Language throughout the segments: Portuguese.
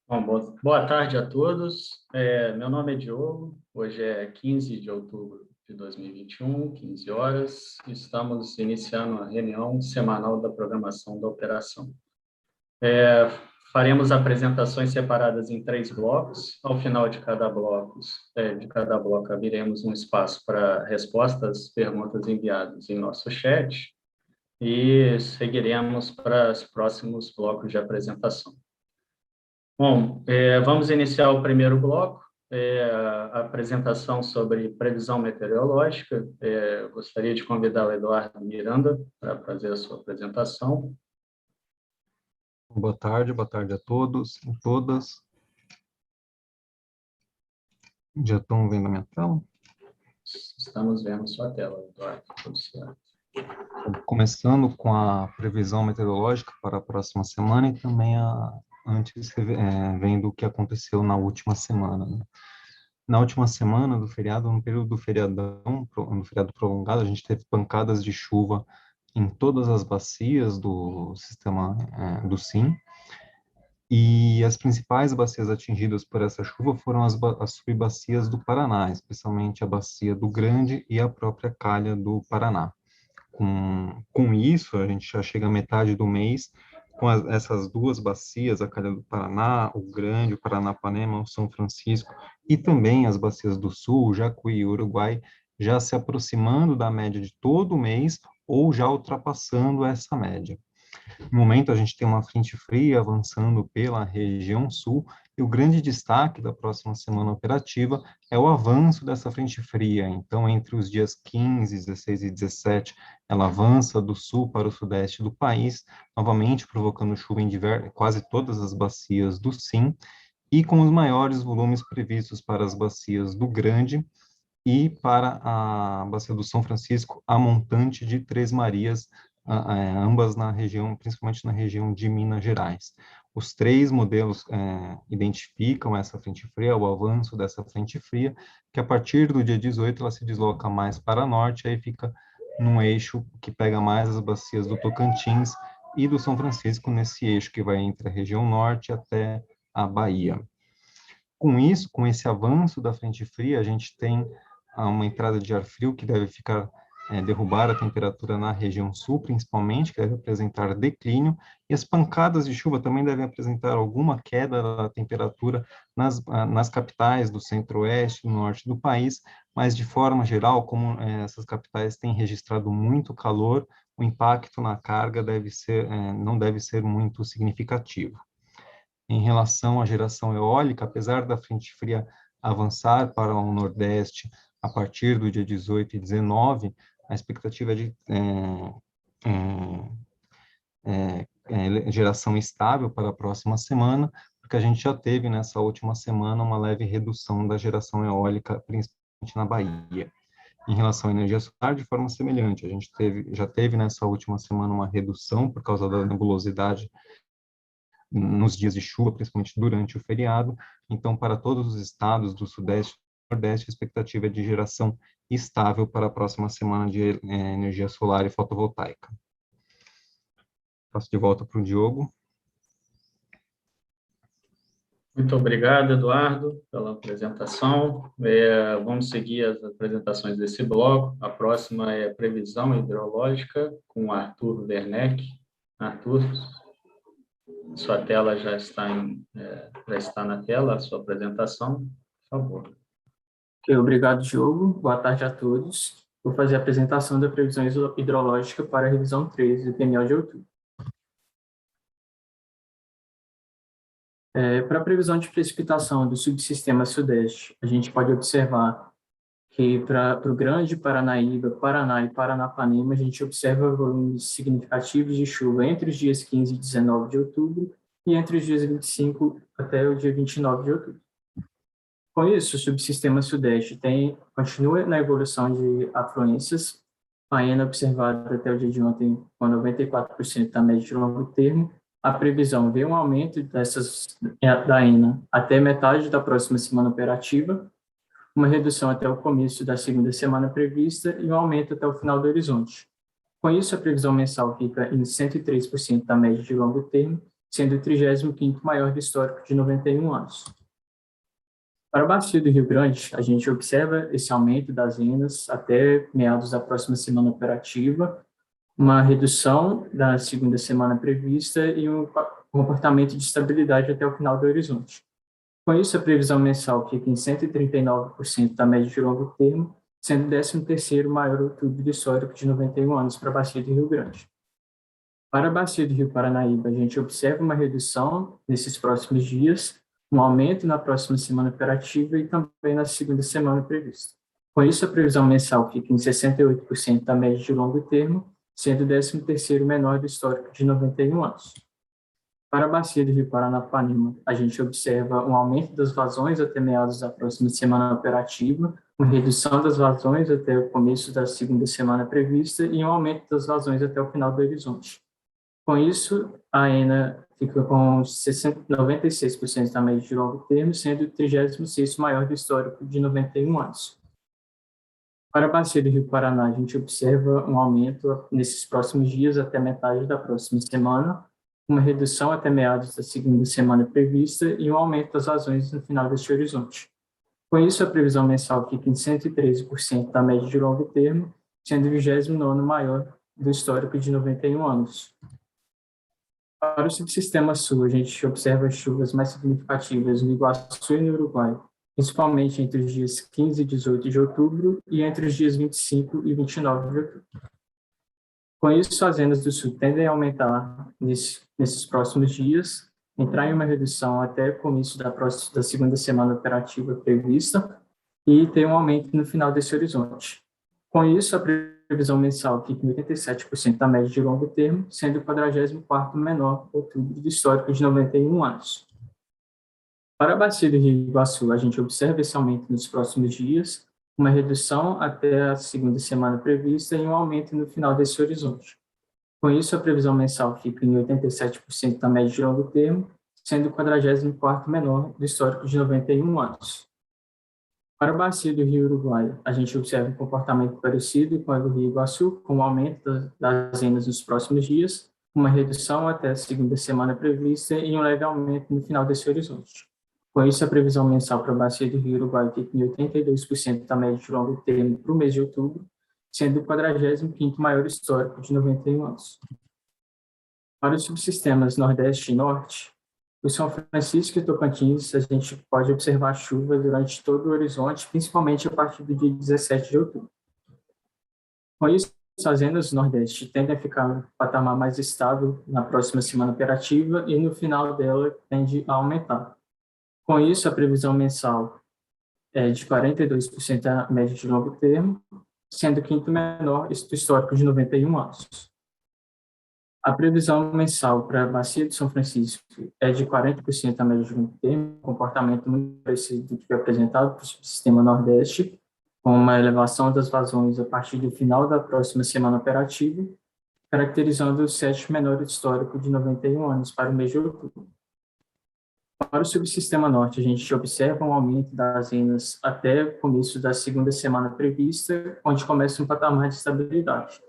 Bom, boa tarde a todos. Meu nome é Diogo. Hoje é 15 de outubro de 2021, 15 horas. Estamos iniciando a reunião semanal da programação da operação. Faremos apresentações separadas em 3 blocos. Ao final de cada bloco, abriremos um espaço para respostas às perguntas enviadas em nosso chat e seguiremos para os próximos blocos de apresentação. Bom, vamos iniciar o primeiro bloco, a apresentação sobre previsão meteorológica. Gostaria de convidar o Eduardo Miranda para fazer a sua apresentação. Boa tarde a todos e todas. Já estão vendo a minha tela? Estamos vendo sua tela, Eduardo. Tudo certo. Começando com a previsão meteorológica para a próxima semana e também vendo o que aconteceu na última semana, né? Na última semana do feriado, no período do feriadão, no feriado prolongado, a gente teve pancadas de chuva em todas as bacias do sistema do SIM. E as principais bacias atingidas por essa chuva foram as subbacias do Paraná, especialmente a bacia do Grande e a própria calha do Paraná. Com isso, a gente já chega à metade do mês com essas duas bacias, a calha do Paraná, o Grande, o Paranapanema, o São Francisco, e também as bacias do Sul, o Jacuí e o Uruguai, já se aproximando da média de todo o mês ou já ultrapassando essa média. No momento, a gente tem uma frente fria avançando pela região sul, e o grande destaque da próxima semana operativa é o avanço dessa frente fria. Então, entre os dias 15, 16 e 17, ela avança do sul para o sudeste do país, novamente provocando chuva em quase todas as bacias do SIM, e com os maiores volumes previstos para as bacias do Grande e para a bacia do São Francisco, a montante de Três Marias, ambas na região, principalmente na região de Minas Gerais. Os 3 modelos identificam essa frente fria, o avanço dessa frente fria, que a partir do dia 18 ela se desloca mais para norte, aí fica num eixo que pega mais as bacias do Tocantins e do São Francisco, nesse eixo que vai entre a região norte até a Bahia. Com isso, com esse avanço da frente fria, a gente tem uma entrada de ar frio que deve derrubar a temperatura na região sul, principalmente, que deve apresentar declínio, e as pancadas de chuva também devem apresentar alguma queda da temperatura nas capitais do centro-oeste e norte do país, mas de forma geral, como essas capitais têm registrado muito calor, o impacto na carga não deve ser muito significativo. Em relação à geração eólica, apesar da frente fria avançar para o nordeste a partir do dia 18 e 19, a expectativa é de geração estável para a próxima semana, porque a gente já teve nessa última semana uma leve redução da geração eólica, principalmente na Bahia. Em relação à energia solar, de forma semelhante, a gente já teve nessa última semana uma redução por causa da nebulosidade nos dias de chuva, principalmente durante o feriado. Então, para todos os estados do Sudeste e Nordeste, a expectativa é de geração estável para a próxima semana de energia solar e fotovoltaica. Passo de volta para o Diogo. Muito obrigado, Eduardo, pela apresentação. Vamos seguir as apresentações desse bloco. A próxima é a previsão hidrológica, com Arthur Werneck. Arthur, sua tela já está na tela, a sua apresentação, por favor. Obrigado, Diogo. Boa tarde a todos. Vou fazer a apresentação da previsão hidrológica para a revisão 13 do PNL de outubro. Para a previsão de precipitação do subsistema sudeste, a gente pode observar que para o Grande Paranaíba, Paraná e Paranapanema, a gente observa volumes significativos de chuva entre os dias 15 e 19 de outubro e entre os dias 25 até o dia 29 de outubro. Com isso, o subsistema sudeste continua na evolução de afluências, a ENA observada até o dia de ontem com 94% da média de longo termo. A previsão vê um aumento da ENA até metade da próxima semana operativa, uma redução até o começo da segunda semana prevista e um aumento até o final do horizonte. Com isso, a previsão mensal fica em 103% da média de longo termo, sendo o 35º maior do histórico de 91 anos. Para a bacia do Rio Grande, a gente observa esse aumento das vendas até meados da próxima semana operativa, uma redução da segunda semana prevista e um comportamento de estabilidade até o final do horizonte. Com isso, a previsão mensal fica em 139% da média de longo termo, sendo o 13º maior outubro do histórico de 91 anos para a bacia do Rio Grande. Para a bacia do Rio Paranaíba, a gente observa uma redução nesses próximos dias, um aumento na próxima semana operativa e também na segunda semana prevista. Com isso, a previsão mensal fica em 68% da média de longo termo, sendo o 13º menor do histórico de 91 anos. Para a bacia do Rio Paranapanema, a gente observa um aumento das vazões até meados da próxima semana operativa, uma redução das vazões até o começo da segunda semana prevista e um aumento das vazões até o final do horizonte. Com isso, a ENA fica com 96% da média de longo termo, sendo o 36º maior do histórico de 91 anos. Para a bacia do Rio Paraná, a gente observa um aumento nesses próximos dias até metade da próxima semana, uma redução até meados da segunda semana prevista e um aumento das vazões no final deste horizonte. Com isso, a previsão mensal fica em 113% da média de longo termo, sendo o 29º maior do histórico de 91 anos. Para o subsistema sul, a gente observa chuvas mais significativas no Iguaçu e no Uruguai, principalmente entre os dias 15 e 18 de outubro e entre os dias 25 e 29 de outubro. Com isso, as fazendas do sul tendem a aumentar nesses próximos dias, entrar em uma redução até o começo da segunda semana operativa prevista e ter um aumento no final desse horizonte. Com isso, a previsão mensal fica em 87% da média de longo termo, sendo o 44º menor outubro do histórico de 91 anos. Para a bacia do Rio Iguaçu, a gente observa esse aumento nos próximos dias, uma redução até a segunda semana prevista e um aumento no final desse horizonte. Com isso, a previsão mensal fica em 87% da média de longo termo, sendo o 44º menor do histórico de 91 anos. Para a bacia do Rio Uruguai, a gente observa um comportamento parecido com a do Rio Iguaçu, com um aumento das vendas nos próximos dias, uma redução até a segunda semana prevista e um leve aumento no final desse horizonte. Com isso, a previsão mensal para a bacia do Rio Uruguai fica em 82% da média de longo termo para o mês de outubro, sendo o 45º maior histórico de 91 anos. Para os subsistemas Nordeste e Norte, o São Francisco e Tocantins, a gente pode observar chuva durante todo o horizonte, principalmente a partir do dia 17 de outubro. Com isso, as fazendas do Nordeste tendem a ficar no patamar mais estável na próxima semana operativa e no final dela tende a aumentar. Com isso, a previsão mensal é de 42% da média de longo termo, sendo o 5º menor do histórico de 91 anos. A previsão mensal para a bacia de São Francisco é de 40% da média de longo termo, um comportamento muito parecido do que foi apresentado para o subsistema Nordeste, com uma elevação das vazões a partir do final da próxima semana operativa, caracterizando o 7º menor histórico de 91 anos para o mês de outubro. Para o subsistema norte, a gente observa um aumento das vendas até o começo da segunda semana prevista, onde começa um patamar de estabilidade.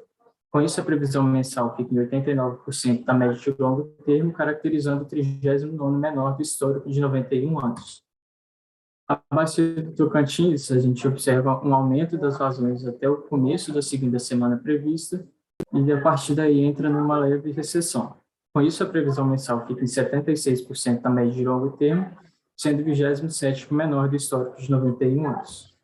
Com isso, a previsão mensal fica em 89% da média de longo termo, caracterizando o 39º menor do histórico de 91 anos. A bacia do Tocantins, a gente observa um aumento das vazões até o começo da segunda semana prevista, e a partir daí entra numa leve recessão. Com isso, a previsão mensal fica em 76% da média de longo termo, sendo o 27º menor do histórico de 91 anos.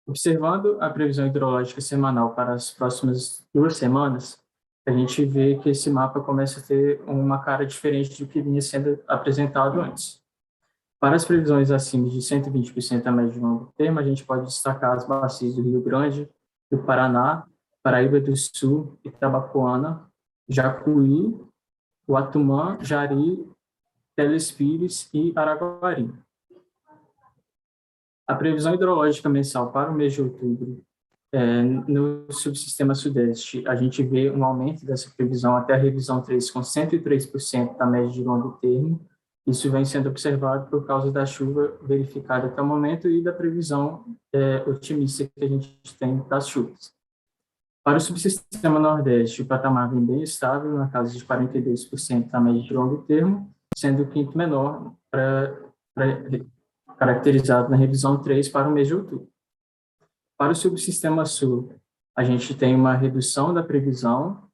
Observando a previsão hidrológica semanal para as próximas 2 semanas, a gente vê que esse mapa começa a ter uma cara diferente do que vinha sendo apresentado antes. Para as previsões acima de 120% da média de longo termo, a gente pode destacar as bacias do Rio Grande, do Paraná, Paraíba do Sul, Itabapoana, Jacuí, Guatumã, Jari, Telespires e Araguari. A previsão hidrológica mensal para o mês de outubro, no subsistema sudeste, a gente vê um aumento dessa previsão até a revisão 3, com 103% da média de longo termo. Isso vem sendo observado por causa da chuva verificada até o momento e da previsão otimista que a gente tem das chuvas. Para o subsistema Nordeste, o patamar vem bem estável, na casa de 42% na média de longo termo, sendo o quinto menor caracterizado na revisão 3 para o mês de outubro. Para o subsistema Sul, a gente tem uma redução da previsão,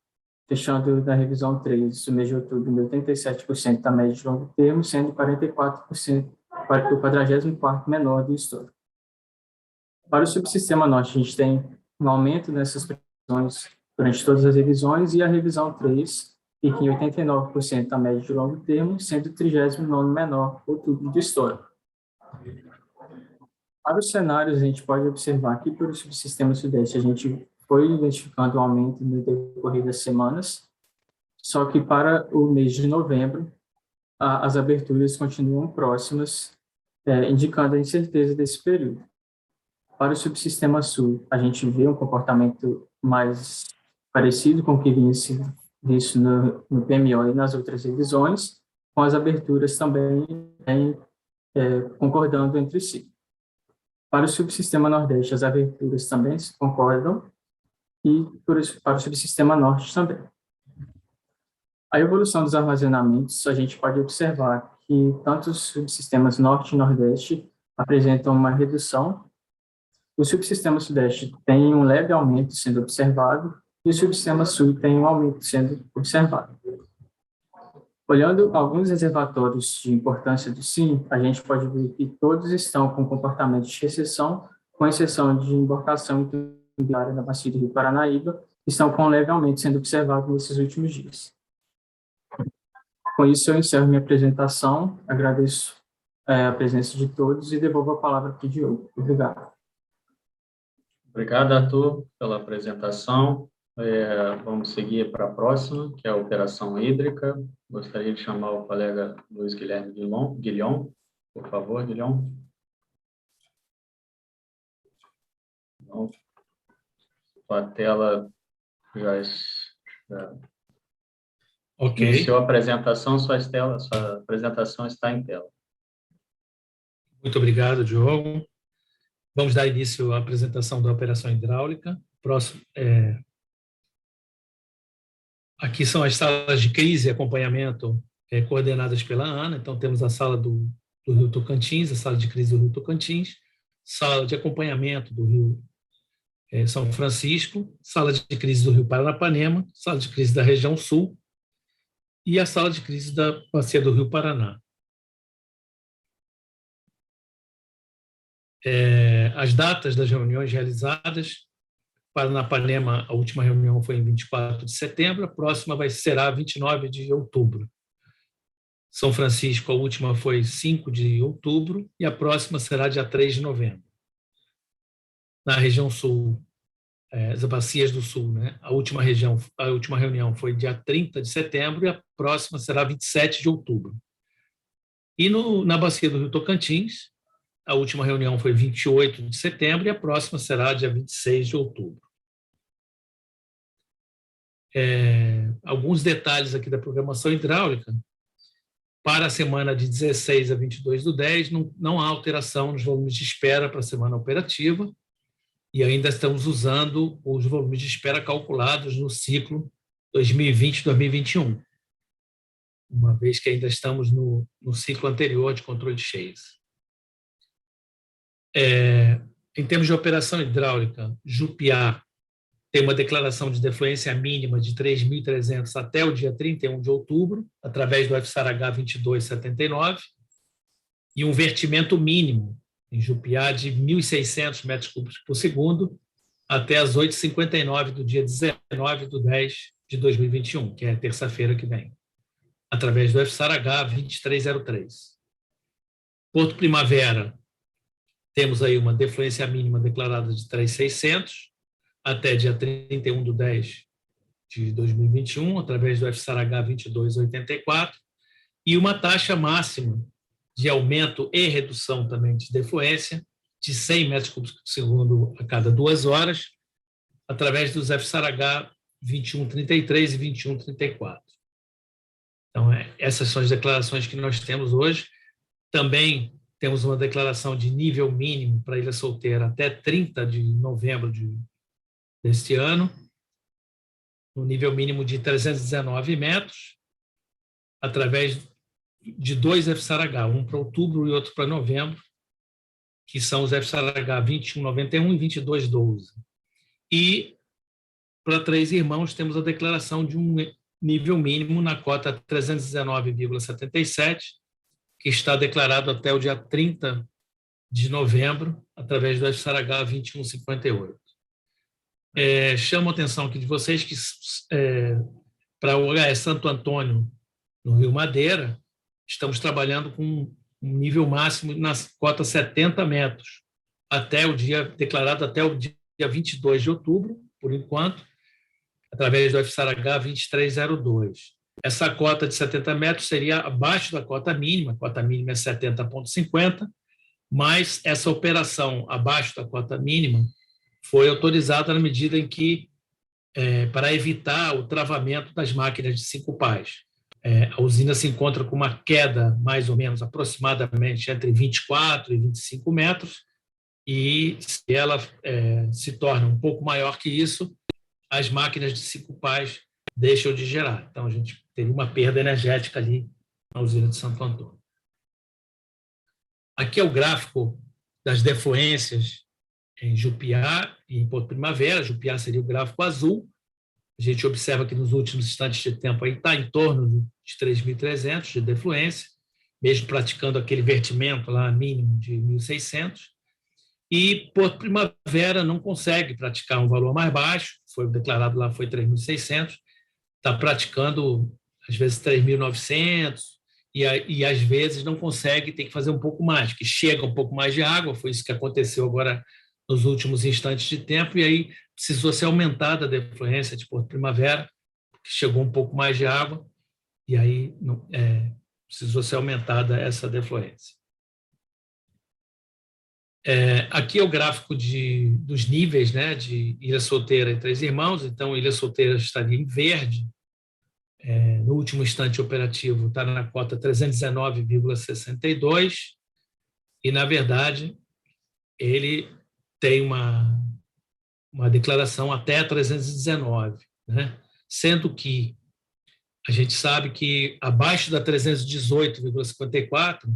fechando na revisão 3, no mês de outubro, em 87% da média de longo termo, sendo 44% para o 44º menor do histórico. Para o subsistema Norte, a gente tem um aumento nessas previsões durante todas as revisões, e a revisão 3 fica em 89% da média de longo termo, sendo o 39º menor outubro do histórico. Para os cenários, a gente pode observar que, para o subsistema Sudeste, a gente foi identificando um aumento no decorrer das semanas, só que para o mês de novembro, as aberturas continuam próximas, indicando a incerteza desse período. Para o subsistema Sul, a gente vê um comportamento mais parecido com o que vinha sido visto no PMO e nas outras revisões, com as aberturas também concordando entre si. Para o subsistema Nordeste, as aberturas também se concordam, e para o subsistema Norte também. A evolução dos armazenamentos, a gente pode observar que tanto os subsistemas Norte e Nordeste apresentam uma redução. O subsistema Sudeste tem um leve aumento sendo observado, e o subsistema Sul tem um aumento sendo observado. Olhando alguns reservatórios de importância do SIM, a gente pode ver que todos estão com comportamento de recessão, com exceção de embarcação e área da bacia do Rio Paranaíba, que estão com um leve aumento sendo observado nesses últimos dias. Com isso, eu encerro minha apresentação, agradeço a presença de todos e devolvo a palavra para o Diogo. Obrigado. Obrigado, Arthur, pela apresentação. Vamos seguir para a próxima, que é a operação hídrica. Gostaria de chamar o colega Luiz Guilherme Guilhom. Por favor, Guilhom. Então, a tela já iniciou a apresentação, sua apresentação está em tela. Muito obrigado, Diogo. Vamos dar início à apresentação da operação hidráulica. Próximo, aqui são as salas de crise e acompanhamento coordenadas pela ANA. Então, temos a sala do Rio Tocantins, a sala de crise do Rio Tocantins, sala de acompanhamento do Rio São Francisco, sala de crise do Rio Paranapanema, sala de crise da região sul e a sala de crise da bacia do Rio Paraná. As datas das reuniões realizadas: Paranapanema, a última reunião foi em 24 de setembro, a próxima será 29 de outubro. São Francisco, a última foi 5 de outubro e a próxima será dia 3 de novembro. Na região sul, as bacias do sul, né? A última reunião foi dia 30 de setembro e a próxima será 27 de outubro. E na bacia do Rio Tocantins, a última reunião foi 28 de setembro e a próxima será dia 26 de outubro. Alguns detalhes aqui da programação hidráulica. Para a semana de 16 a 22 do 10, não há alteração nos volumes de espera para a semana operativa e ainda estamos usando os volumes de espera calculados no ciclo 2020-2021, uma vez que ainda estamos no ciclo anterior de controle de cheias. Em termos de operação hidráulica, Jupiá tem uma declaração de defluência mínima de 3.300 até o dia 31 de outubro, através do FSAR-H 2279, e um vertimento mínimo em Jupiá de 1.600 metros cúbicos por segundo até as 8h59 do dia 19 de 10 de 2021, que é terça-feira que vem, através do FSAR-H 2303. Porto Primavera, temos aí uma defluência mínima declarada de 3.600 até dia 31 de 10 de 2021, através do FSAR-H 2284, e uma taxa máxima de aumento e redução também de defluência de 100 metros cúbicos por segundo a cada 2 horas, através dos FSAR-H 2133 e 2134. Então, essas são as declarações que nós temos hoje. Também temos uma declaração de nível mínimo para Ilha Solteira até 30 de novembro deste ano, no nível mínimo de 319 metros, através de 2 FSAR-H, um para outubro e outro para novembro, que são os FSAR-H 2191 e 2212. E, para Três Irmãos, temos a declaração de um nível mínimo na cota 319,77, que está declarado até o dia 30 de novembro, através do FSAR-H 2158. Chamo a atenção aqui de vocês que, para o HS Santo Antônio, no Rio Madeira, estamos trabalhando com um nível máximo na cota 70 metros, declarado até o dia 22 de outubro, por enquanto, através do FSAR-H 2302. Essa cota de 70 metros seria abaixo da cota mínima, a cota mínima é 70,50, mas essa operação abaixo da cota mínima foi autorizada na medida em que, para evitar o travamento das máquinas de 5 pás. A usina se encontra com uma queda, mais ou menos, aproximadamente entre 24 e 25 metros, e se ela se torna um pouco maior que isso, as máquinas de 5 pás deixam de gerar. Então, a gente teria uma perda energética ali na usina de Santo Antônio. Aqui é o gráfico das defluências em Jupiá e em Porto Primavera. Jupiá seria o gráfico azul. A gente observa que nos últimos instantes de tempo aí está em torno de 3.300 de defluência, mesmo praticando aquele vertimento lá mínimo de 1.600. E Porto Primavera não consegue praticar um valor mais baixo, foi declarado lá, foi 3.600, está praticando, às vezes, 3.900, e às vezes não consegue, tem que fazer um pouco mais, que chega um pouco mais de água, foi isso que aconteceu agora nos últimos instantes de tempo, e aí precisou ser aumentada a defluência de Porto Primavera, porque chegou um pouco mais de água, e aí precisou ser aumentada essa defluência. Aqui é o gráfico dos níveis, né, de Ilha Solteira e Três Irmãos. Então, Ilha Solteira estaria em verde, no último instante operativo está na cota 319,62, e, na verdade, ele tem uma declaração até 319, né? Sendo que a gente sabe que abaixo da 318,54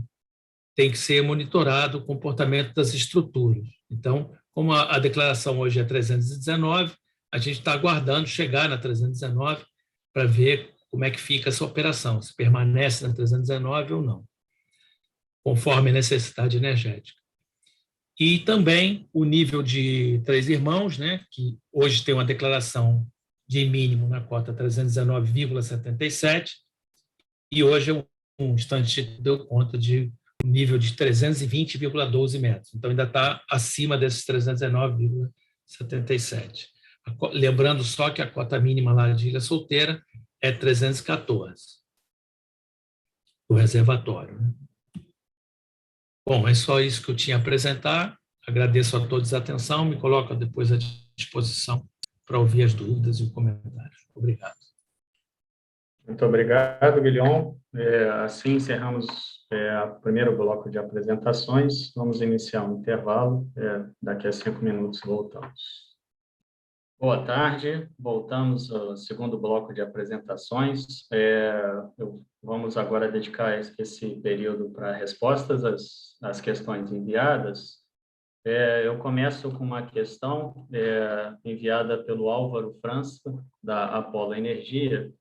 tem que ser monitorado o comportamento das estruturas. Então, como a declaração hoje é 319, a gente está aguardando chegar na 319 para ver como é que fica essa operação, se permanece na 319 ou não, conforme a necessidade energética. E também o nível de Três Irmãos, né, que hoje tem uma declaração de mínimo na cota 319,77, e hoje um instante deu conta de um nível de 320,12 metros. Então, ainda está acima desses 319,77. Lembrando só que a cota mínima lá de Ilha Solteira é 314, o reservatório, né? Bom, é só isso que eu tinha a apresentar. Agradeço a todos a atenção, me coloco depois à disposição para ouvir as dúvidas e os comentários. Obrigado. Muito obrigado, Guilhom. Assim encerramos o primeiro bloco de apresentações. Vamos iniciar um intervalo. Daqui a 5 minutos voltamos. Boa tarde. Voltamos ao segundo bloco de apresentações. Vamos agora dedicar esse período para respostas às questões enviadas. Eu começo com uma questão enviada pelo Álvaro França, da Apollo Energia.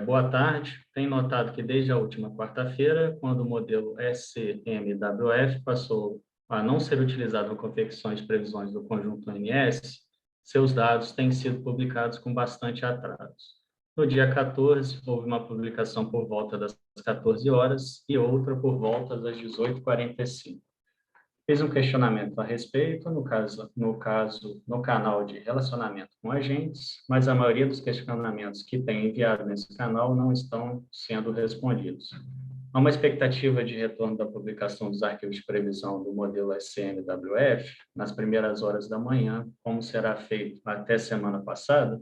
Boa tarde. Tenho notado que desde a última quarta-feira, quando o modelo SMWF passou a não ser utilizado na confecção de previsões do conjunto ONS, seus dados têm sido publicados com bastante atraso. No dia 14, houve uma publicação por volta das 14 horas e outra por volta das 18h45. Fiz um questionamento a respeito, no canal de relacionamento com agentes, mas a maioria dos questionamentos que tem enviado nesse canal não estão sendo respondidos. Há uma expectativa de retorno da publicação dos arquivos de previsão do modelo SMWF nas primeiras horas da manhã, como será feito até semana passada,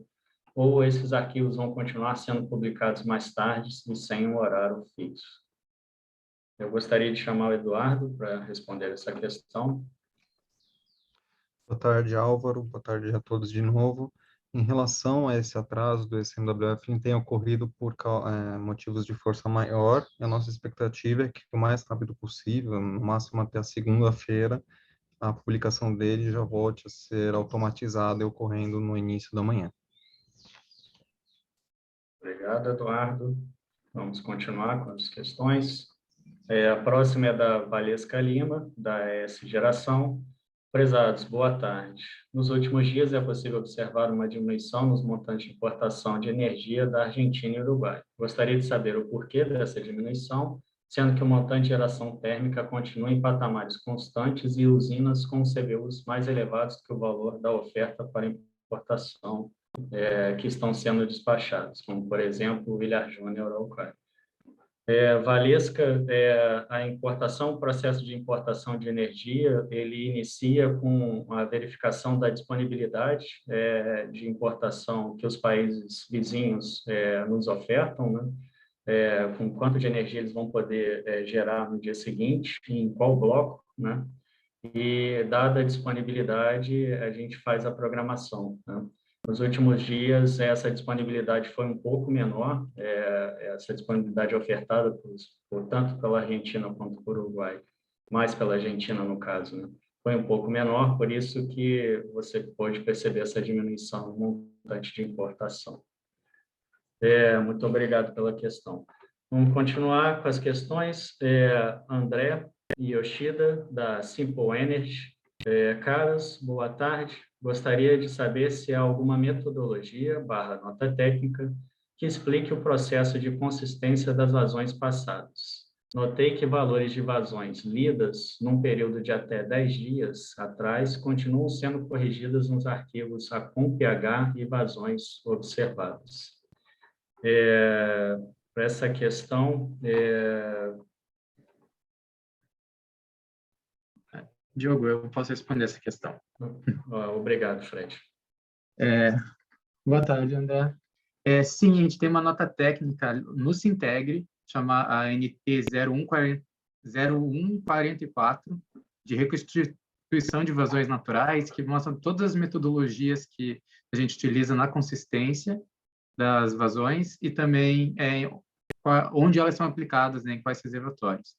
ou esses arquivos vão continuar sendo publicados mais tarde e sem um horário fixo? Eu gostaria de chamar o Eduardo para responder essa questão. Boa tarde, Álvaro. Boa tarde a todos de novo. Em relação a esse atraso do SMWF, ele tem ocorrido por motivos de força maior, e a nossa expectativa é que o mais rápido possível, no máximo até a segunda-feira, a publicação dele já volte a ser automatizada e ocorrendo no início da manhã. Obrigado, Eduardo. Vamos continuar com as questões. A próxima é da Valesca Lima, da ES Geração. Prezados, boa tarde. Nos últimos dias é possível observar uma diminuição nos montantes de importação de energia da Argentina e Uruguai. Gostaria de saber o porquê dessa diminuição, sendo que o montante de geração térmica continua em patamares constantes e usinas com CBUs mais elevados que o valor da oferta para importação que estão sendo despachados, como, por exemplo, o Villar Júnior Uruguai. Valesca, a importação, o processo de importação de energia, ele inicia com a verificação da disponibilidade de importação que os países vizinhos nos ofertam, né? Com quanto de energia eles vão poder gerar no dia seguinte, em qual bloco, né? E, dada a disponibilidade, a gente faz a programação, né? Nos últimos dias, essa disponibilidade foi um pouco menor, essa disponibilidade ofertada tanto pela Argentina quanto por Uruguai, mais pela Argentina, no caso, né? Foi um pouco menor, por isso que você pode perceber essa diminuição no montante de importação. Muito obrigado pela questão. Vamos continuar com as questões. André Yoshida, da Simple Energy. Caros, boa tarde. Gostaria de saber se há alguma metodologia, nota técnica, que explique o processo de consistência das vazões passadas. Notei que valores de vazões lidas num período de até 10 dias atrás continuam sendo corrigidas nos arquivos ACOM-PH e vazões observadas. Para essa questão, Diogo, eu posso responder essa questão. Obrigado, Fred. Boa tarde, André. Sim, a gente tem uma nota técnica no Sintegre, chama a NT 0144, de reconstituição de vazões naturais, que mostra todas as metodologias que a gente utiliza na consistência das vazões e também onde elas são aplicadas, né, em quais reservatórios.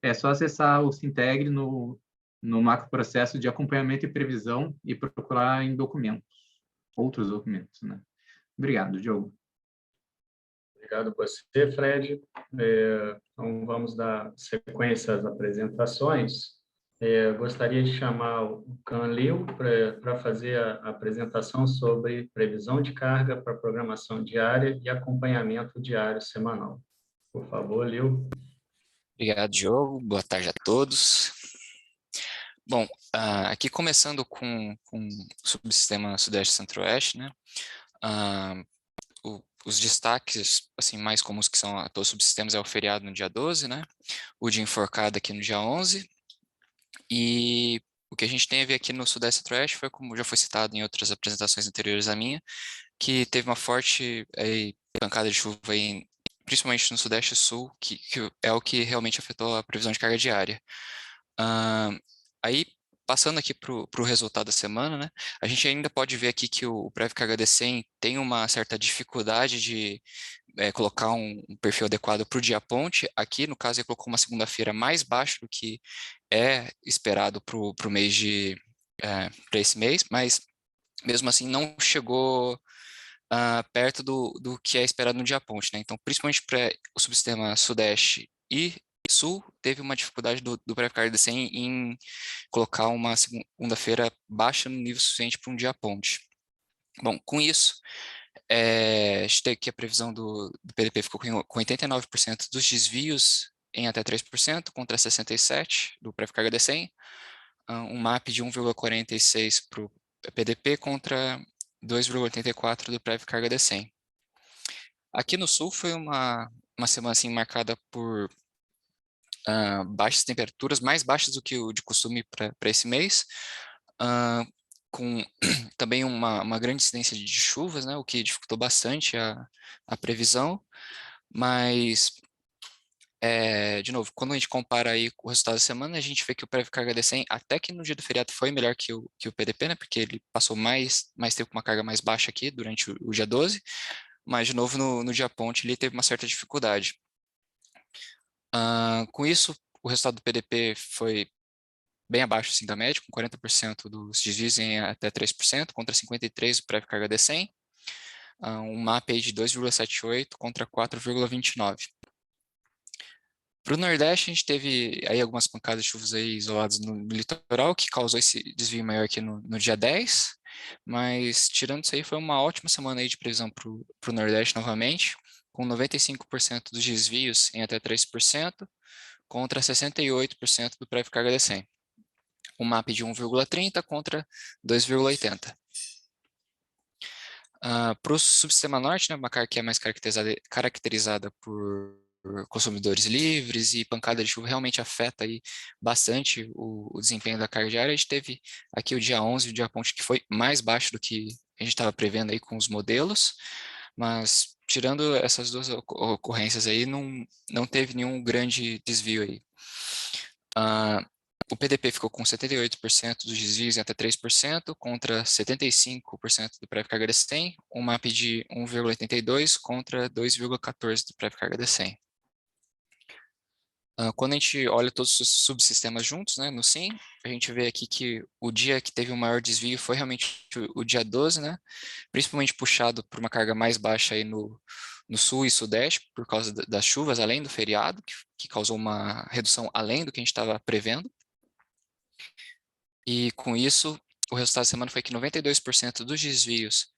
É só acessar o Sintegre no macroprocesso de acompanhamento e previsão e procurar em outros documentos, né? Obrigado, Diogo. Obrigado a você, Fred. Então, vamos dar sequência às apresentações. Gostaria de chamar o Can Liu para fazer a apresentação sobre previsão de carga para programação diária e acompanhamento diário semanal. Por favor, Liu. Obrigado, Diogo. Boa tarde a todos. Bom, aqui começando com o subsistema Sudeste Centro-Oeste, né? Os destaques assim, mais comuns que são a todos os subsistemas é o feriado no dia 12, né? O dia enforcado aqui no dia 11. E o que a gente tem a ver aqui no Sudeste Centro-Oeste foi, como já foi citado em outras apresentações anteriores à minha, que teve uma forte pancada de chuva aí, principalmente no Sudeste e Sul, que é o que realmente afetou a previsão de carga diária. Aí, passando aqui para o resultado da semana, né, a gente ainda pode ver aqui que o Prev Carga D100 tem uma certa dificuldade de colocar um perfil adequado para o dia ponte. Aqui, no caso, ele colocou uma segunda-feira mais baixa do que é esperado para o mês para esse mês, mas mesmo assim não chegou perto do que é esperado no dia ponte, né? Então, principalmente para o subsistema Sudeste e Sul, teve uma dificuldade do Prev-Carga D100 em colocar uma segunda-feira baixa no nível suficiente para um dia ponte. Bom, com isso, a gente tem aqui a previsão do PDP ficou com 89% dos desvios em até 3%, contra 67% do Prev-Carga D100, um MAP de 1,46 para o PDP contra 2,84 do Prev-Carga D100. Aqui no Sul foi uma semana assim, marcada por baixas temperaturas, mais baixas do que o de costume para esse mês, com também uma grande incidência de chuvas, né, o que dificultou bastante a previsão, mas de novo, quando a gente compara aí o resultado da semana, a gente vê que o prévio carga de 100, até que no dia do feriado foi melhor que o PDP, né? Porque ele passou mais tempo com uma carga mais baixa aqui durante o dia 12, mas de novo no dia ponte ele teve uma certa dificuldade. Com isso, o resultado do PDP foi bem abaixo assim, da média, com 40% dos desvios em até 3%, contra 53% do prévio carga de 100, um MAP aí de 2,78 contra 4,29. Para o Nordeste, a gente teve aí algumas pancadas de chuvas aí isoladas no litoral, que causou esse desvio maior aqui no dia 10, mas tirando isso aí, foi uma ótima semana aí de previsão para o Nordeste novamente, com 95% dos desvios em até 3%, contra 68% do prévio carga de 100. Um MAP de 1,30 contra 2,80. Para o subsistema norte, né, uma carga que é mais caracterizada por consumidores livres e pancada de chuva realmente afeta aí bastante o desempenho da carga diária. A gente teve aqui o dia 11, o dia ponte, que foi mais baixo do que a gente estava prevendo aí com os modelos, mas tirando essas duas ocorrências aí, não teve nenhum grande desvio aí. O PDP ficou com 78% dos desvios em até 3%, contra 75% do prévio carga de 100, um MAP de 1,82 contra 2,14 do prévio carga de 100. Quando a gente olha todos os subsistemas juntos, né, no SIM, a gente vê aqui que o dia que teve o maior desvio foi realmente o dia 12, né, principalmente puxado por uma carga mais baixa aí no sul e sudeste, por causa das chuvas, além do feriado, que causou uma redução além do que a gente estava prevendo. E com isso, o resultado da semana foi que 92% dos desvios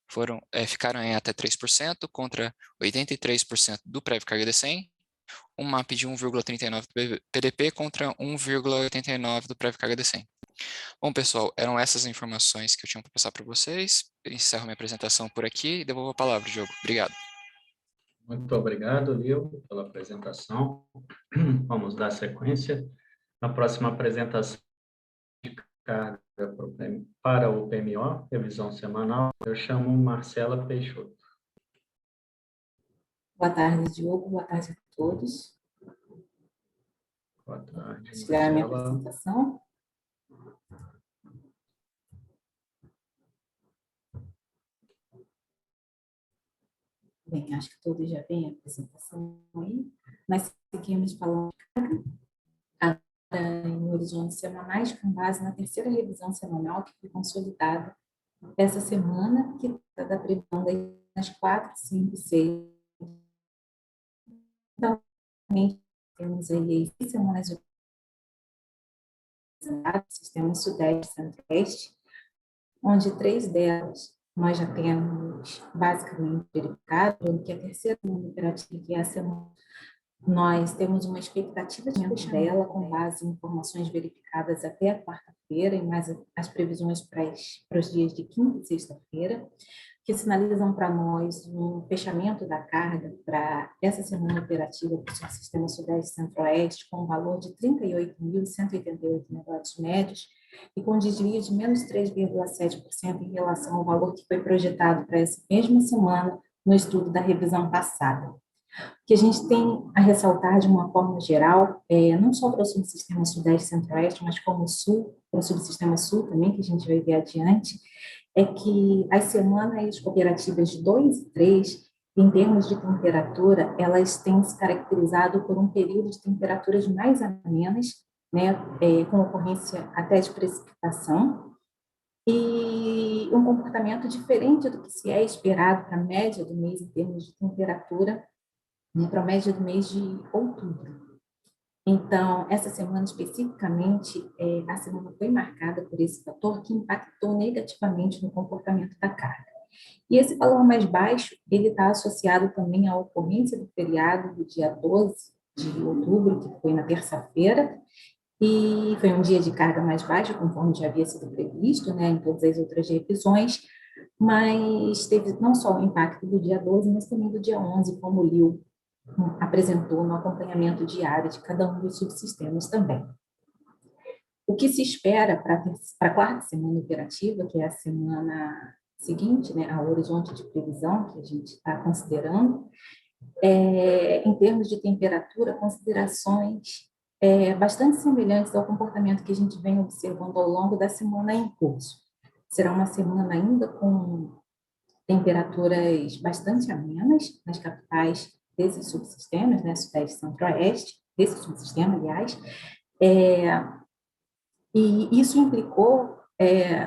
ficaram em até 3%, contra 83% do prévio carga de 100, um MAP de 1,39 do PDP contra 1,89 do prévio carga de 100. Bom, pessoal, eram essas informações que eu tinha para passar para vocês. Eu encerro minha apresentação por aqui e devolvo a palavra, Diogo. Obrigado. Muito obrigado, Lio, pela apresentação. Vamos dar sequência. Na próxima apresentação de carga para o PMO, revisão semanal, eu chamo Marcela Peixoto. Boa tarde, Diogo. Boa tarde a todos. Boa tarde, Esta é a minha Marcela. apresentação. Bem, acho que todos já veem a apresentação aí. Nós seguimos falando em horizontes semanais com base na terceira revisão semanal que foi consolidada essa semana, que está da previsão das 4, 5 e 6. Então, temos aí 6 semanas de sistema Sudeste e Centro-Oeste, onde 3 delas nós já temos basicamente verificado, que a terceira semana operativa, que é a semana, nós temos uma expectativa de fechamento dela com base em informações verificadas até a quarta-feira e mais as previsões para os dias de quinta e sexta-feira, que sinalizam para nós um fechamento da carga para essa semana operativa para o sistema Sudeste e Centro-Oeste com um valor de 38.188 megawatts médios e com desvio de menos 3,7% em relação ao valor que foi projetado para essa mesma semana no estudo da revisão passada. O que a gente tem a ressaltar de uma forma geral, não só para o subsistema Sudeste e Centro-Oeste, mas como o Sul, para o subsistema Sul também, que a gente vai ver adiante, é que as semanas operativas de 2 e 3, em termos de temperatura, elas têm se caracterizado por um período de temperaturas mais amenas, né, com ocorrência até de precipitação, e um comportamento diferente do que se é esperado para a média do mês em termos de temperatura, né, para a média do mês de outubro. Então, essa semana especificamente, a semana foi marcada por esse fator que impactou negativamente no comportamento da carga. E esse valor mais baixo, ele está associado também à ocorrência do feriado do dia 12 de outubro, que foi na terça-feira, e foi um dia de carga mais baixa, conforme já havia sido previsto, né, em todas as outras revisões, mas teve não só o impacto do dia 12, mas também do dia 11, como o Lio apresentou no acompanhamento diário de cada um dos subsistemas também. O que se espera para a quarta semana operativa, que é a semana seguinte, né, ao horizonte de previsão que a gente está considerando, em termos de temperatura, considerações bastante semelhantes ao comportamento que a gente vem observando ao longo da semana em curso. Será uma semana ainda com temperaturas bastante amenas nas capitais desses subsistemas, né, Sudeste e Centro-Oeste, desse subsistema, aliás, e isso implicou